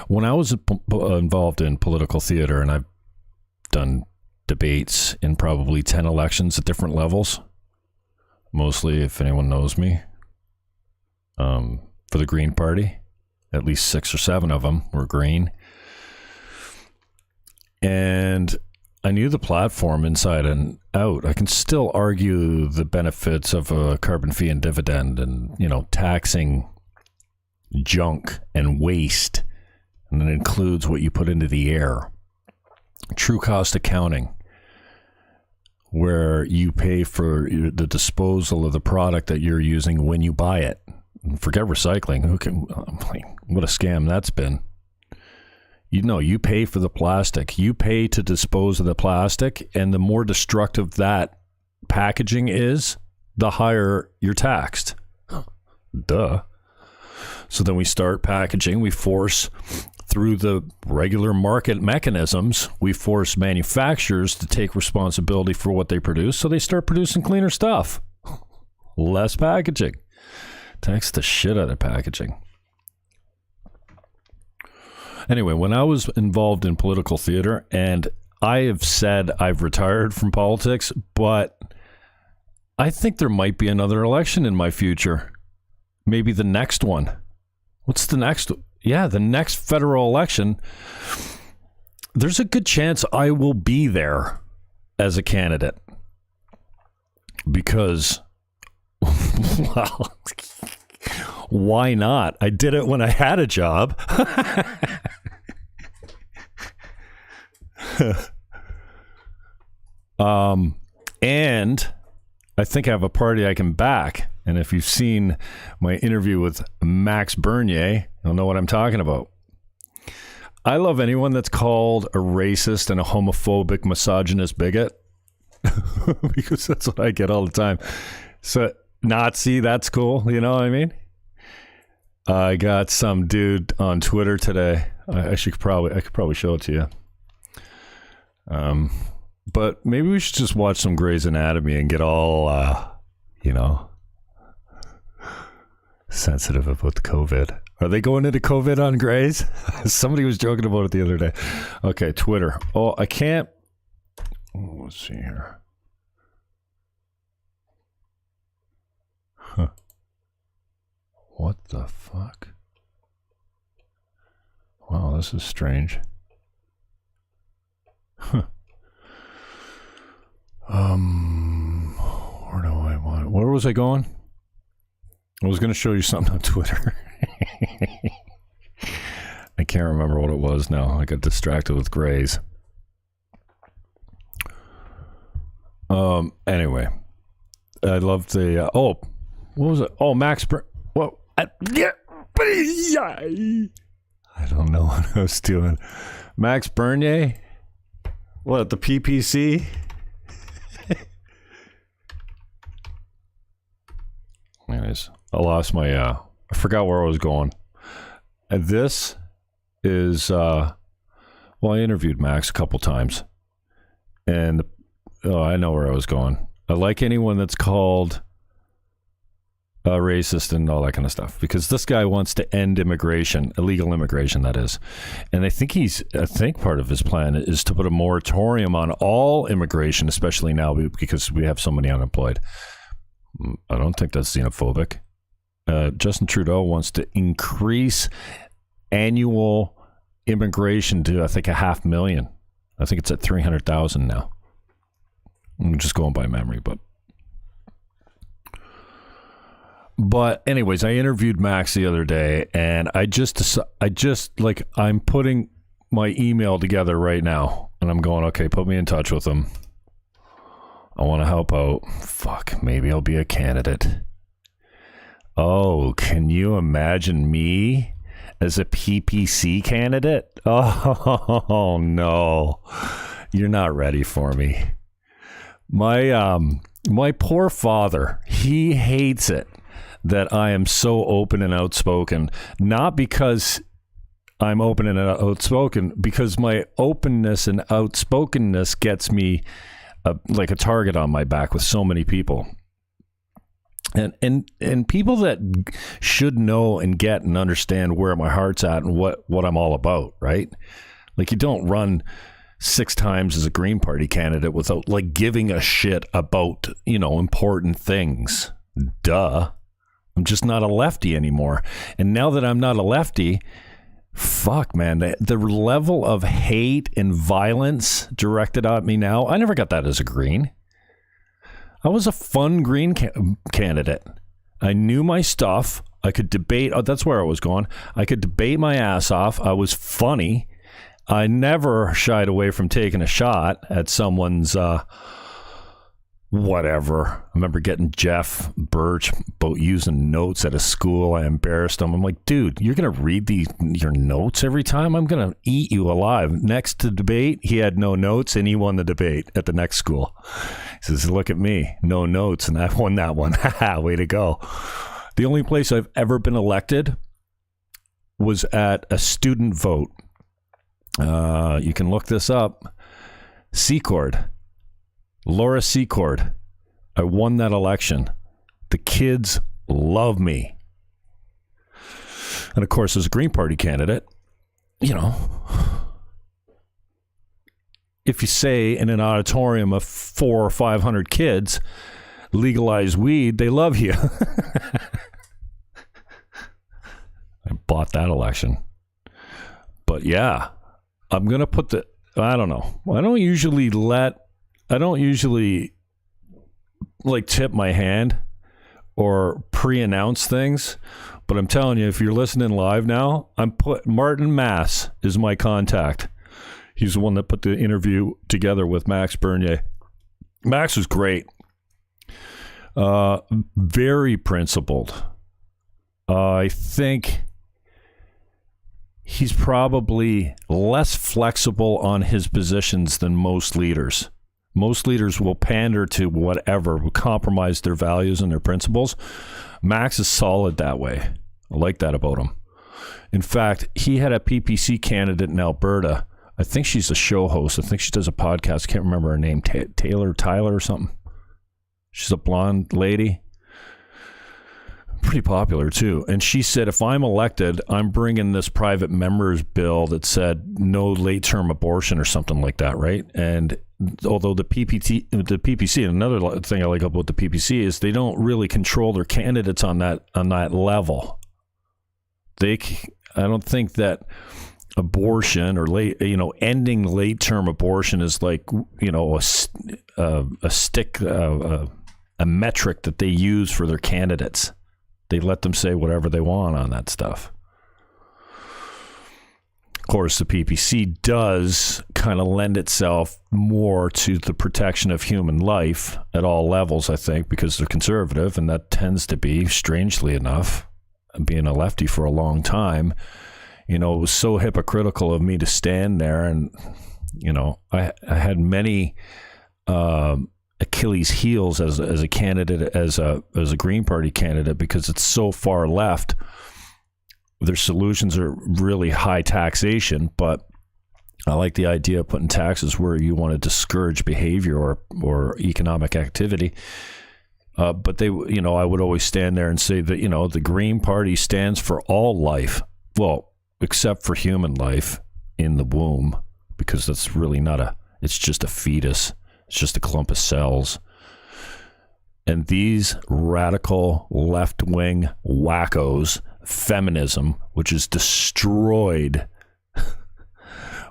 When I was involved in political theater, and I've done debates in probably 10 elections at different levels, mostly, if anyone knows me, for the Green Party, at least 6 or 7 of them were Green. And I knew the platform inside and out. I can still argue the benefits of a carbon fee and dividend and, taxing junk and waste. And it includes what you put into the air. True cost accounting, where you pay for the disposal of the product that you're using when you buy it. And forget recycling. What a scam that's been. You pay for the plastic. You pay to dispose of the plastic, and the more destructive that packaging is, the higher you're taxed. Duh. So then we start packaging. We force, through the regular market mechanisms, we force manufacturers to take responsibility for what they produce, so they start producing cleaner stuff. Less packaging. Tax the shit out of packaging. Anyway, when I was involved in political theater, and I have said I've retired from politics, but I think there might be another election in my future. Maybe the next one. What's the next? Yeah, the next federal election. There's a good chance I will be there as a candidate. Because, well, why not? I did it when I had a job. And I think I have a party I can back. And if you've seen my interview with Max Bernier, you'll know what I'm talking about. I love anyone that's called a racist and a homophobic, misogynist bigot. Because that's what I get all the time. So, Nazi, that's cool. You know what I mean? I got some dude on Twitter today. I could probably show it to you. But maybe we should just watch some Grey's Anatomy and get all, sensitive about the COVID. Are they going into COVID on Grey's? Somebody was joking about it the other day. Okay, Twitter. Oh, I can't. Oh, let's see here. Huh. What the fuck? Wow, this is strange. Huh. Where was I going? I was going to show you something on Twitter. I can't remember what it was now. I got distracted with Grey's. Anyway, I love the, what was it? Oh, Max, well, I don't know what I was doing. Max Bernier? What, the PPC? Anyways, I lost my, I forgot where I was going. And this is, I interviewed Max a couple times. And, I know where I was going. I like anyone that's called racist and all that kind of stuff, because this guy wants to end immigration, illegal immigration, that is. And I think part of his plan is to put a moratorium on all immigration, especially now because we have so many unemployed. I don't think that's xenophobic. Justin Trudeau wants to increase annual immigration to, I think, 500,000. I think it's at 300,000 now. I'm just going by memory, but But anyways, I interviewed Max the other day, and I'm putting my email together right now, and I'm going, okay, put me in touch with him. I want to help out. Fuck, maybe I'll be a candidate. Oh, can you imagine me as a PPC candidate? Oh, no. You're not ready for me. My poor father, he hates it that I am so open and outspoken. Not because I'm open and outspoken, because my openness and outspokenness gets me like a target on my back with so many people. And people that should know and get and understand where my heart's at and what I'm all about, right? Like, you don't run 6 times as a Green Party candidate without like giving a shit about, important things. Duh. I'm just not a lefty anymore. And now that I'm not a lefty, fuck, man, the level of hate and violence directed at me now, I never got that as a Green. I was a fun Green candidate. I knew my stuff. I could debate. Oh, that's where I was going. I could debate my ass off. I was funny. I never shied away from taking a shot at someone's whatever. I remember getting Jeff Birch about using notes at a school. I embarrassed him. I'm like, dude, you're going to read your notes every time? I'm going to eat you alive. Next to debate, he had no notes, and he won the debate at the next school. He says, look at me, no notes, and I won that one. Way to go. The only place I've ever been elected was at a student vote. You can look this up. Secord. Laura Secord. I won that election. The kids love me. And of course, as a Green Party candidate, if you say in an auditorium of 400 or 500 kids, legalize weed, they love you. I bought that election. But yeah, I'm going to put I don't know. I don't usually like tip my hand or pre-announce things, but I'm telling you, if you're listening live now, Martin Mass is my contact. He's the one that put the interview together with Max Bernier. Max was great. Very principled. I think he's probably less flexible on his positions than most leaders. Most leaders will pander to whatever, will compromise their values and their principles. Max is solid that way. I like that about him. In fact, he had a PPC candidate in Alberta. I think she's a show host. I think she does a podcast. Can't remember her name. Tyler or something. She's a blonde lady. Pretty popular too. And she said, if I'm elected, I'm bringing this private members bill that said no late-term abortion or something like that, right? And although the PPC, another thing I like about the PPC is they don't really control their candidates on that level. I don't think that abortion or ending late-term abortion is like, a metric that they use for their candidates. They let them say whatever they want on that stuff. Of course, the PPC does kind of lend itself more to the protection of human life at all levels, I think, because they're conservative, and that tends to be, strangely enough, being a lefty for a long time, it was so hypocritical of me to stand there and, I had many Achilles heels as a candidate, as a Green Party candidate, because it's so far left. Their solutions are really high taxation, but I like the idea of putting taxes where you want to discourage behavior or economic activity. But I would always stand there and say that, the Green Party stands for all life. Well, except for human life in the womb, because that's really it's just a fetus. It's just a clump of cells. And these radical left-wing wackos, feminism, which has destroyed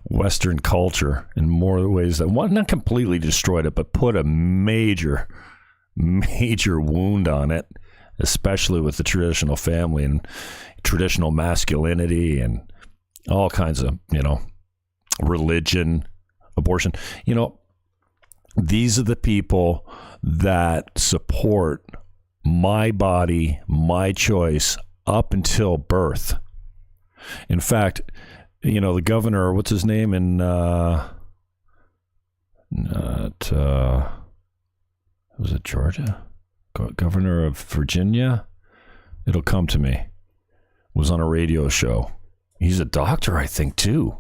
Western culture in more ways than one, not completely destroyed it, but put a major wound on it. especially with the traditional family and traditional masculinity and all kinds of, religion, abortion. These are the people that support my body, my choice up until birth. In fact, the governor, what's his name in was it Georgia? Governor of Virginia? It'll come to me. Was on a radio show. He's a doctor, I think, too,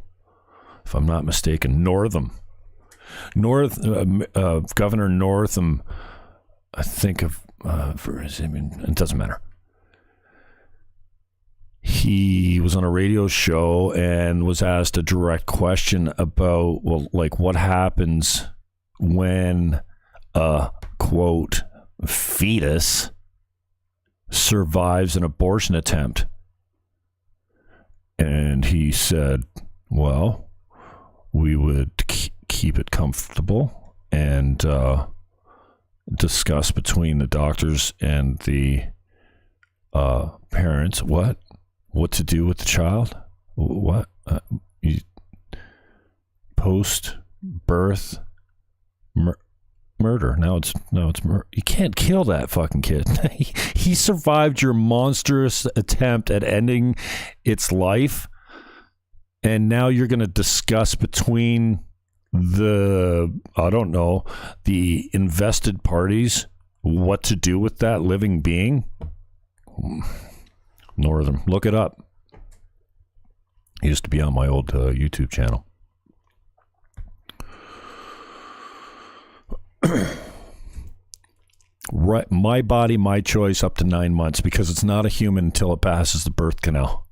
if I'm not mistaken. Governor Northam, I think of, it doesn't matter. He was on a radio show and was asked a direct question about, what happens when a, quote, fetus survives an abortion attempt. And he said, well, we would keep it comfortable and discuss between the doctors and the parents what to do with the child. What post murder. Now it's murder. You can't kill that fucking kid. He survived your monstrous attempt at ending its life, and now you're going to discuss between the invested parties what to do with that living being. Northern, look it up. He used to be on my old YouTube channel. Right, my body, my choice, up to 9 months, because it's not a human until it passes the birth canal.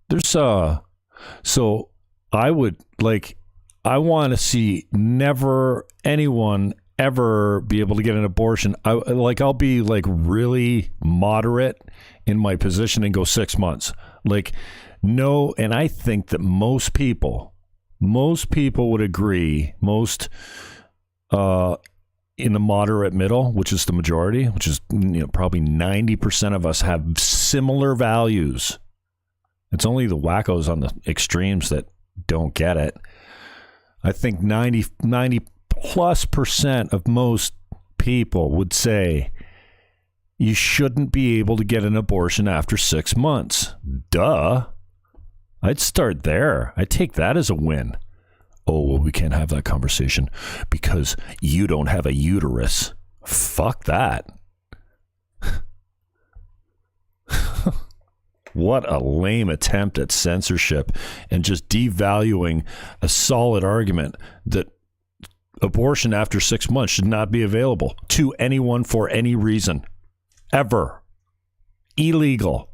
There's so I want to see never anyone ever be able to get an abortion. I'll be really moderate in my position and go 6 months. No, and I think that most people would agree, in the moderate middle, which is the majority, which is probably 90% of us have similar values. It's only the wackos on the extremes that don't get it. I think 90+% of most people would say you shouldn't be able to get an abortion after 6 months. Duh. I'd start there. I'd take that as a win. Oh, well, we can't have that conversation because you don't have a uterus. Fuck that. What a lame attempt at censorship and just devaluing a solid argument that abortion after 6 months should not be available to anyone for any reason. Ever. Illegal.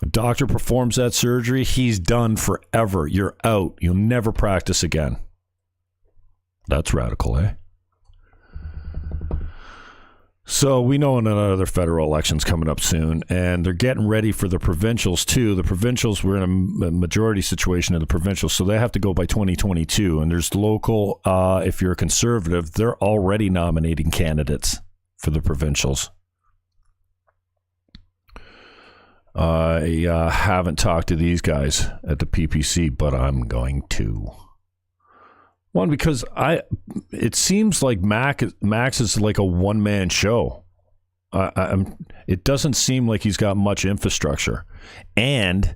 A doctor performs that surgery, he's done forever. You're out. You'll never practice again. That's radical, eh? So we know another federal election's coming up soon, and they're getting ready for the provincials too. The provincials, we're in a majority situation of the provincials, so they have to go by 2022. And there's local, if you're a conservative, they're already nominating candidates for the provincials. I haven't talked to these guys at the PPC, but I'm going to. One, because it seems like Max is like a one-man show. It doesn't seem like he's got much infrastructure. And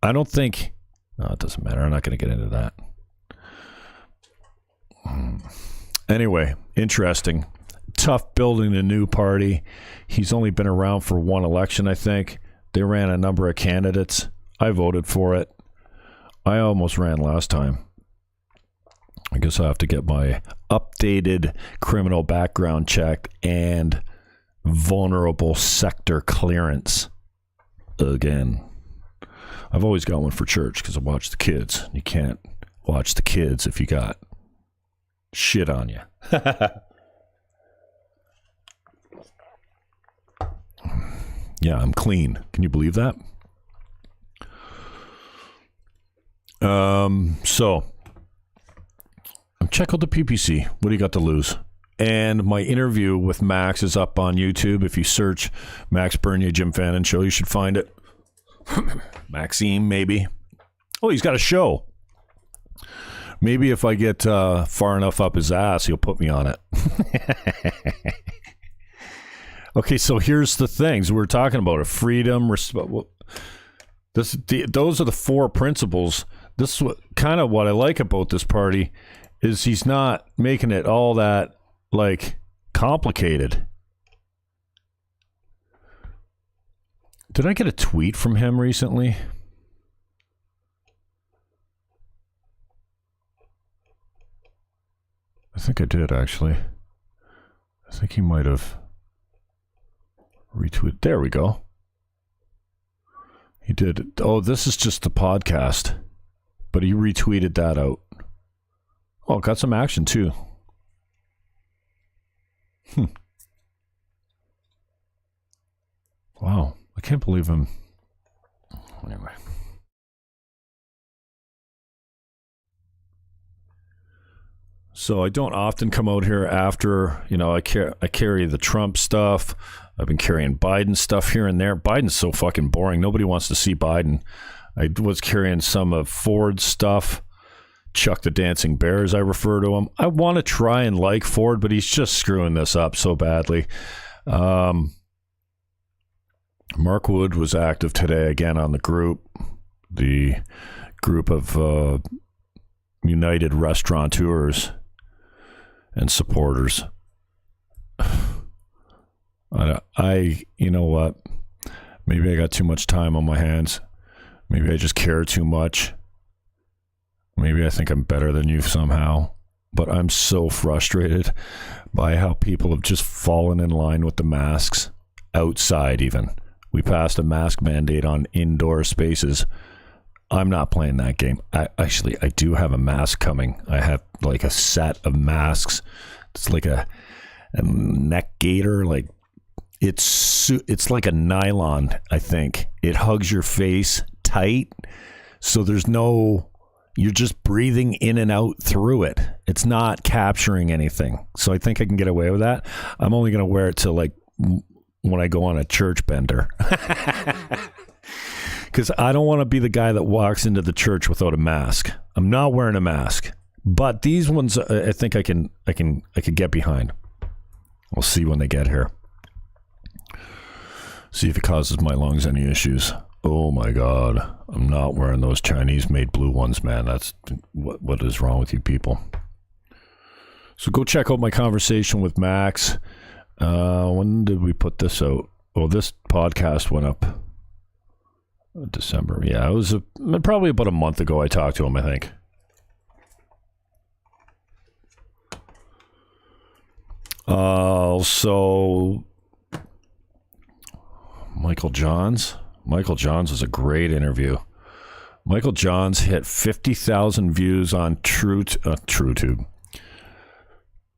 I don't think... No, it doesn't matter. I'm not going to get into that. Anyway, interesting. Tough building a new party. He's only been around for one election, I think. They ran a number of candidates. I voted for it. I almost ran last time. I guess I'll have to get my updated criminal background check and vulnerable sector clearance again. I've always got one for church because I watch the kids. You can't watch the kids if you got shit on you. Yeah, I'm clean. Can you believe that? So check out the PPC. What do you got to lose? And my interview with Max is up on YouTube. If you search Max Bernier, Jim Fannon Show, you should find it. Maxime, maybe. Oh, he's got a show. Maybe if I get far enough up his ass, he'll put me on it. Okay, so here's the things we're talking about: freedom, respect. Those are the 4 principles. This is kind of what I like about this party is he's not making it all that like complicated. Did I get a tweet from him recently? I think I did, actually. I think he might have retweeted. There we go. He did. Oh, this is just the podcast. But he retweeted that out. Oh, got some action, too. Wow. I can't believe him. Anyway. So I don't often come out here after, I carry the Trump stuff. I've been carrying Biden stuff here and there. Biden's so fucking boring. Nobody wants to see Biden. I was carrying some of Ford's stuff. Chuck the Dancing Bear, as I refer to him. I want to try and like Ford, but he's just screwing this up so badly. Mark Wood was active today again on the group of United Restaurateurs and supporters. You know what? Maybe I got too much time on my hands. Maybe I just care too much. Maybe I think I'm better than you somehow. But I'm so frustrated by how people have just fallen in line with the masks outside even. We passed a mask mandate on indoor spaces. I'm not playing that game. I do have a mask coming. I have like a set of masks. It's like a neck gaiter. Like it's like a nylon, I think. It hugs your face tight. So you're just breathing in and out through it. It's not capturing anything. So I think I can get away with that. I'm only going to wear it to like when I go on a church bender. Because I don't want to be the guy that walks into the church without a mask. I'm not wearing a mask. But these ones, I think I could get behind. We'll see when they get here. See if it causes my lungs any issues. Oh my God. I'm not wearing those Chinese-made blue ones, man. That's what is wrong with you people? So go check out my conversation with Max. When did we put this out? Oh, this podcast went up December. Yeah, it was probably about a month ago I talked to him, I think. So Michael Johns was a great interview. Michael Johns hit 50,000 views on Trew.Tube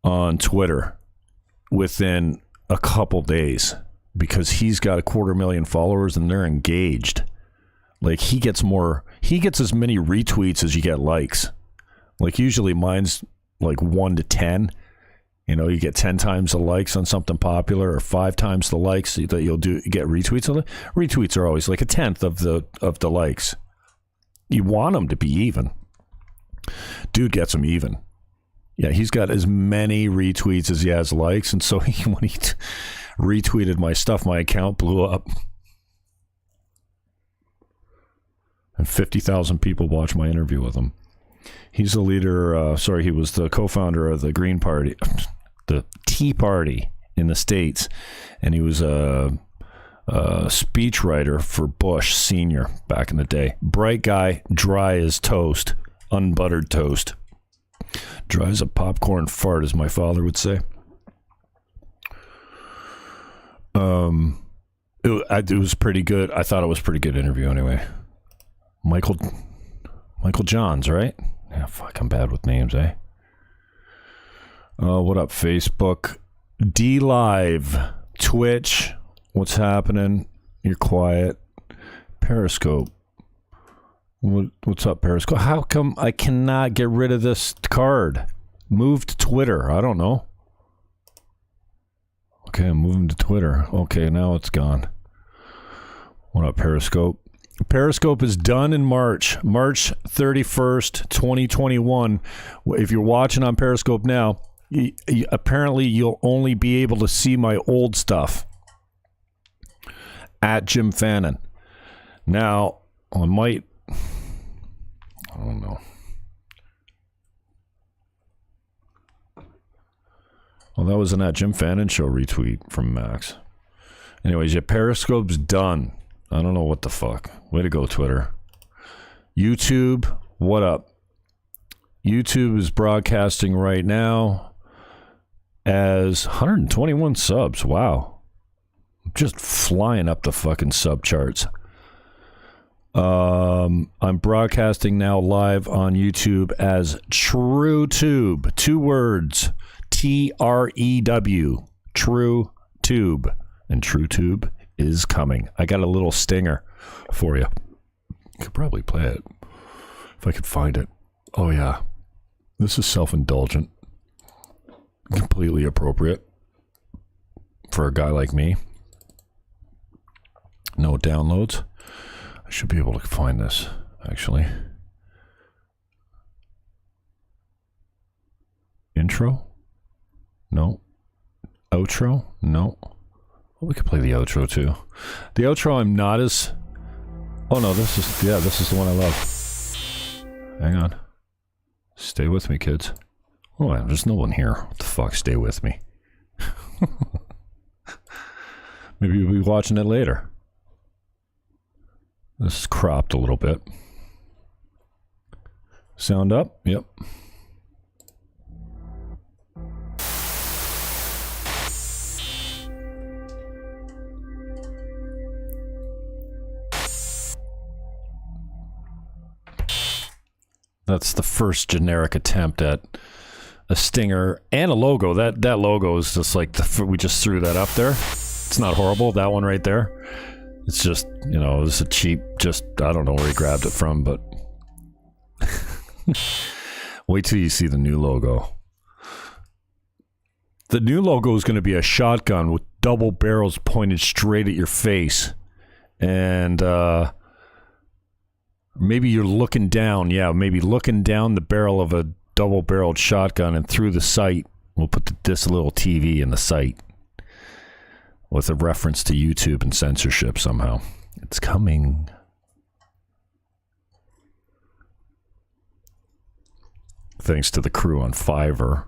on Twitter within a couple days because he's got 250,000 followers and they're engaged. Like he gets as many retweets as you get likes. Like usually mine's like 1 to 10. You get 10 times the likes on something popular or 5 times the likes that you'll get retweets on it. Retweets are always like 1/10 of the likes. You want them to be even. Dude gets them even. Yeah, he's got as many retweets as he has likes, and so when he retweeted my stuff, my account blew up. And 50,000 people watched my interview with him. He's the leader, he was the co-founder of the Green Party, the Tea Party in the States, and he was a speechwriter for Bush Sr. back in the day. Bright guy, dry as toast, unbuttered toast. Dry as a popcorn fart, as my father would say. It was pretty good. I thought it was a pretty good interview anyway. Michael Johns, right? Yeah, fuck, I'm bad with names, eh? What up, Facebook? D-Live, Twitch, what's happening? You're quiet. Periscope. What's up, Periscope? How come I cannot get rid of this card? Move to Twitter. I don't know. Okay, I'm moving to Twitter. Okay, now it's gone. What up, Periscope? Periscope is done in March 31st, 2021. If you're watching on Periscope now, apparently you'll only be able to see my old stuff at Jim Fannon. Now, I don't know. Well, that was an at Jim Fannon Show retweet from Max. Anyways, yeah, Periscope's done. I don't know what the fuck. Way to go, Twitter. YouTube, what up? YouTube is broadcasting right now as 121 subs. Wow. Just flying up the fucking sub charts. I'm broadcasting now live on YouTube as Trew.Tube. 2 words. Trew. Trew.Tube. And Trew.Tube is coming. I got a little stinger for you. I could probably play it if I could find it. Oh, yeah. This is self-indulgent. Completely appropriate for a guy like me. No downloads. I should be able to find this, actually. Intro? No. Outro? No. Well, we could play the outro, too. The outro, I'm not as... Oh, no, this is the one I love. Hang on. Stay with me, kids. Oh, there's no one here. What the fuck? Stay with me. Maybe you'll be watching it later. This is cropped a little bit. Sound up? Yep. That's the first generic attempt at a stinger and a logo. That logo is just like, we just threw that up there. It's not horrible, that one right there. It's just, it's a cheap, I don't know where he grabbed it from, but wait till you see the new logo. The new logo is going to be a shotgun with double barrels pointed straight at your face. And maybe you're looking down. Yeah, maybe looking down the barrel of a double-barreled shotgun, and through the sight, we'll put this little TV in the sight with a reference to YouTube and censorship somehow. It's coming. Thanks to the crew on Fiverr.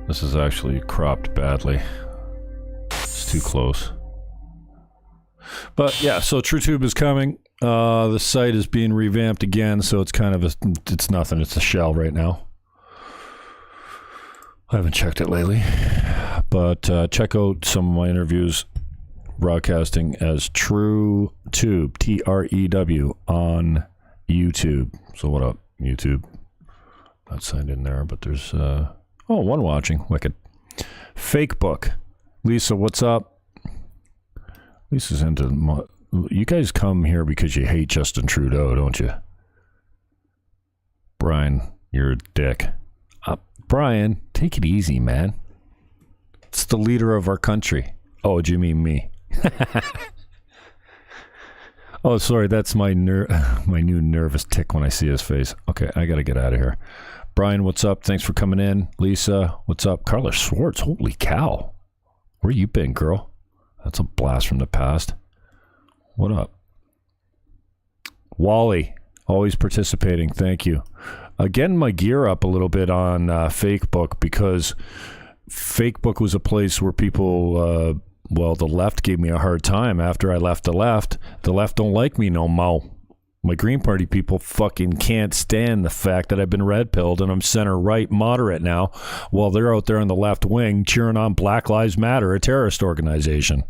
This is actually cropped badly. It's too close. But yeah, so Trew.Tube is coming. The site is being revamped again, so it's kind of it's nothing. It's a shell right now. I haven't checked it lately, but check out some of my interviews broadcasting as Trew.Tube, Trew, on YouTube. So what up, YouTube? Not signed in there, but there's one watching. Wicked. Fake book. Lisa, what's up? Lisa's into... You guys come here because you hate Justin Trudeau, don't you? Brian, you're a dick. Brian, take it easy, man. It's the leader of our country. Oh, do you mean me? Oh, sorry, that's my new nervous tick when I see his face. Okay, I gotta get out of here. Brian, what's up? Thanks for coming in. Lisa, what's up? Carla Schwartz, holy cow. Where you been, girl? That's a blast from the past. What up? Wally, always participating. Thank you. Getting my gear up a little bit on Fakebook, because Fakebook was a place where people, the left gave me a hard time after I left the left. The left don't like me no mo. My Green Party people fucking can't stand the fact that I've been red-pilled and I'm center-right moderate now, while they're out there on the left wing cheering on Black Lives Matter, a terrorist organization.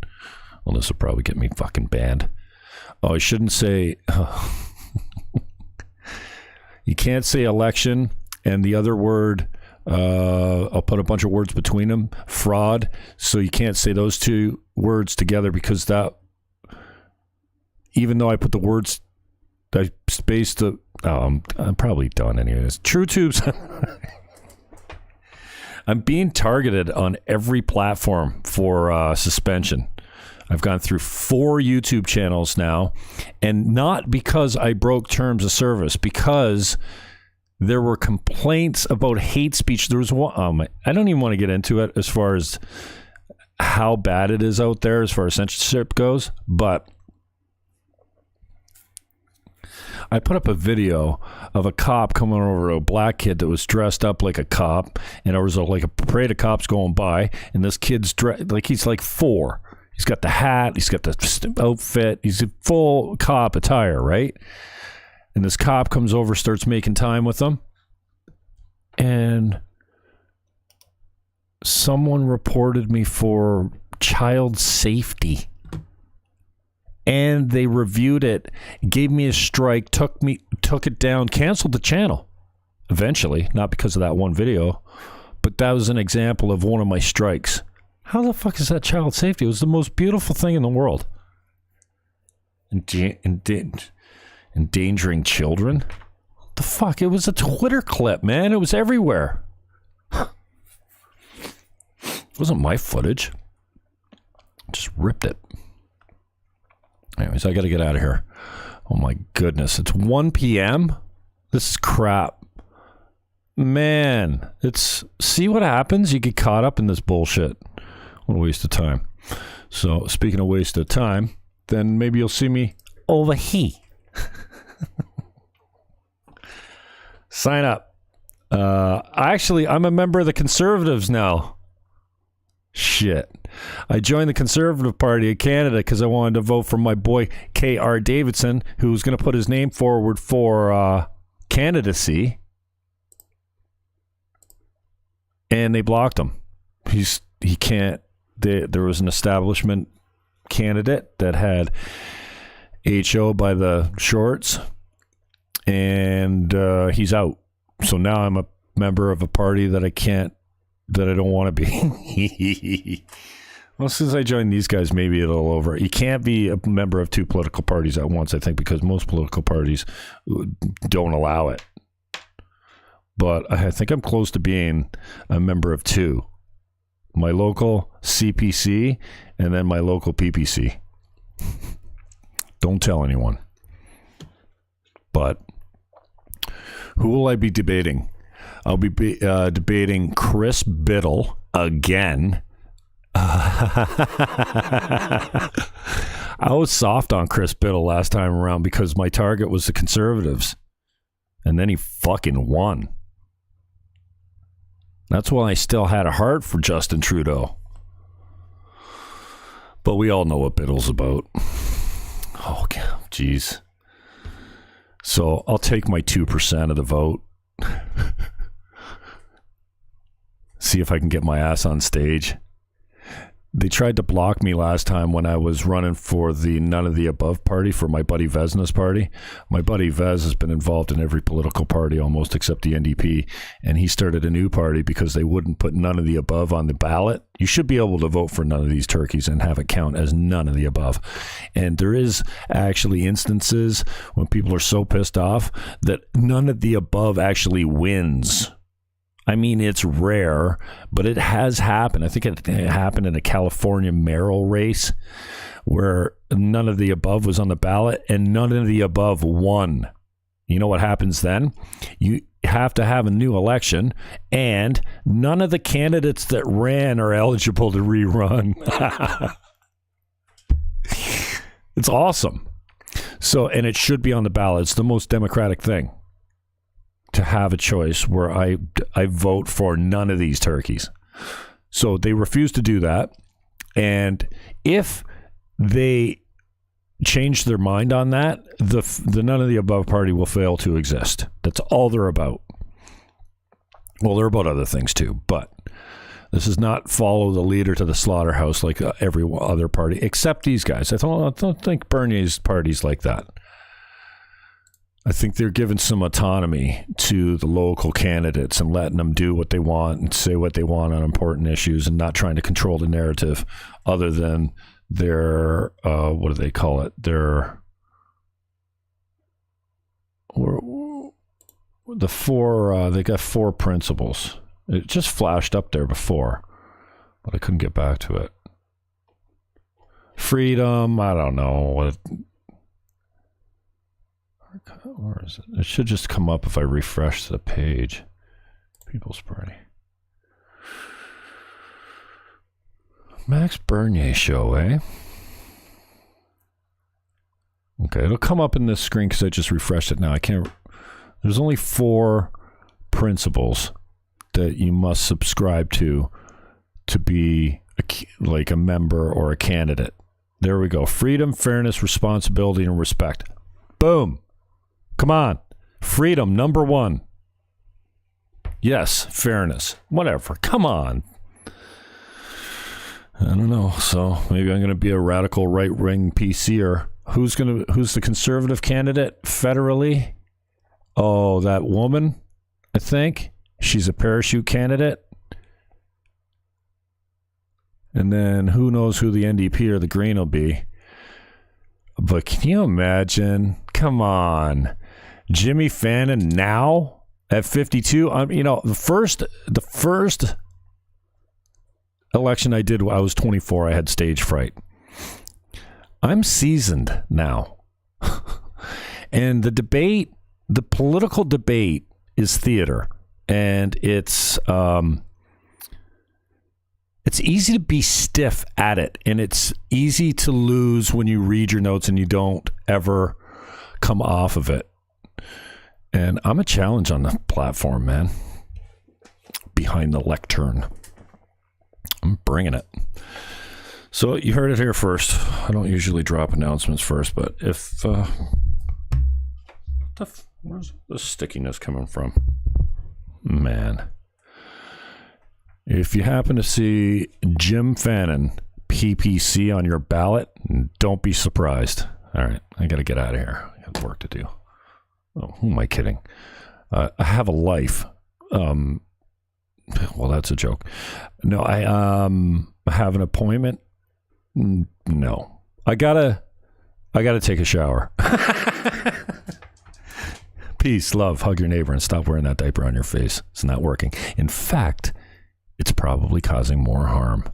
Well, this will probably get me fucking banned. Oh, I shouldn't say... You can't say election and the other word, I'll put a bunch of words between them, fraud. So you can't say those two words together, because that, even though I put the words I spaced the. Oh, I'm probably done anyways. Trew.Tube's. I'm being targeted on every platform for suspension. I've gone through 4 YouTube channels now, and not because I broke terms of service, because there were complaints about hate speech. There was one. I don't even want to get into it as far as how bad it is out there as far as censorship goes, but I put up a video of a cop coming over to a black kid that was dressed up like a cop, and there was like a parade of cops going by, and this kid's dressed like he's like 4. He's got the hat, he's got the outfit, he's a full cop attire, right? And this cop comes over, starts making time with them, and someone reported me for child safety. And they reviewed it, gave me a strike, took it down, canceled the channel eventually, not because of that one video, but that was an example of one of my strikes. How the fuck is that child safety? It was the most beautiful thing in the world. Endangering children? What the fuck? It was a Twitter clip, man. It was everywhere. It wasn't my footage. Just ripped it. Anyways, I got to get out of here. Oh my goodness. It's 1 p.m. This is crap. Man, see what happens? You get caught up in this bullshit. What a waste of time. So, speaking of waste of time, then maybe you'll see me over here. Sign up. I'm a member of the Conservatives now. Shit. I joined the Conservative Party of Canada because I wanted to vote for my boy K.R. Davidson, who was going to put his name forward for candidacy. And they blocked him. He can't. There was an establishment candidate that had HO by the shorts, and he's out. So now I'm a member of a party that I don't want to be. Well, since I joined these guys, maybe it'll over. You can't be a member of 2 political parties at once, I think, because most political parties don't allow it. But I think I'm close to being a member of 2. My local CPC and then my local PPC. Don't tell anyone. But who will I be debating? I'll be debating Chris Biddle again. I was soft on Chris Biddle last time around because my target was the Conservatives. And then he fucking won. That's why I still had a heart for Justin Trudeau. But we all know what Biddle's about. Oh, jeez. So I'll take my 2% of the vote. See if I can get my ass on stage. They tried to block me last time when I was running for the None of the Above party for my buddy Vesna's party. My buddy Vez has been involved in every political party almost except the NDP, and he started a new party because they wouldn't put None of the Above on the ballot. You should be able to vote for none of these turkeys and have it count as none of the above. And there is actually instances when people are so pissed off that none of the above actually wins. I mean, it's rare, but it has happened. I think it happened in a California mayoral race where none of the above was on the ballot and none of the above won. You know what happens then? You have to have a new election, and none of the candidates that ran are eligible to rerun. It's awesome. So, and it should be on the ballot. It's the most democratic thing to have a choice where I vote for none of these turkeys. So they refuse to do that. And if they change their mind on that, the None of the Above party will fail to exist. That's all they're about. Well, they're about other things too, but this is not follow the leader to the slaughterhouse like every other party, except these guys. I don't think Bernie's party's like that. I think they're giving some autonomy to the local candidates and letting them do what they want and say what they want on important issues and not trying to control the narrative other than their, what do they call it? Their the four, they got 4 principles. It just flashed up there before, but I couldn't get back to it. Freedom, I don't know. Where is it? It should just come up if I refresh the page. People's Party. Max Bernier show, eh? Okay, it'll come up in this screen because I just refreshed it now. I can't. There's only 4 principles that you must subscribe to be like a member or a candidate. There we go. Freedom, fairness, responsibility, and respect. Boom. Come on. Freedom, number 1. Yes, fairness. Whatever. Come on. I don't know. So maybe I'm going to be a radical right-wing PCer. Who's the conservative candidate federally? Oh, that woman, I think. She's a parachute candidate. And then who knows who the NDP or the Green will be. But can you imagine? Come on. Jimmy Fannon now at 52. The first election I did, I was 24. I had stage fright. I'm seasoned now. And the political debate is theater. And it's easy to be stiff at it. And it's easy to lose when you read your notes and you don't ever come off of it. And I'm a challenge on the platform, man. Behind the lectern. I'm bringing it. So you heard it here first. I don't usually drop announcements first, but if where's the stickiness coming from? Man. If you happen to see Jim Fannon PPC on your ballot, don't be surprised. All right, I got to get out of here. I got work to do. Oh, who am I kidding? I have a life. Well, that's a joke. No, I have an appointment. No, I gotta take a shower. Peace, love, hug your neighbor, and stop wearing that diaper on your face. It's not working. In fact, it's probably causing more harm.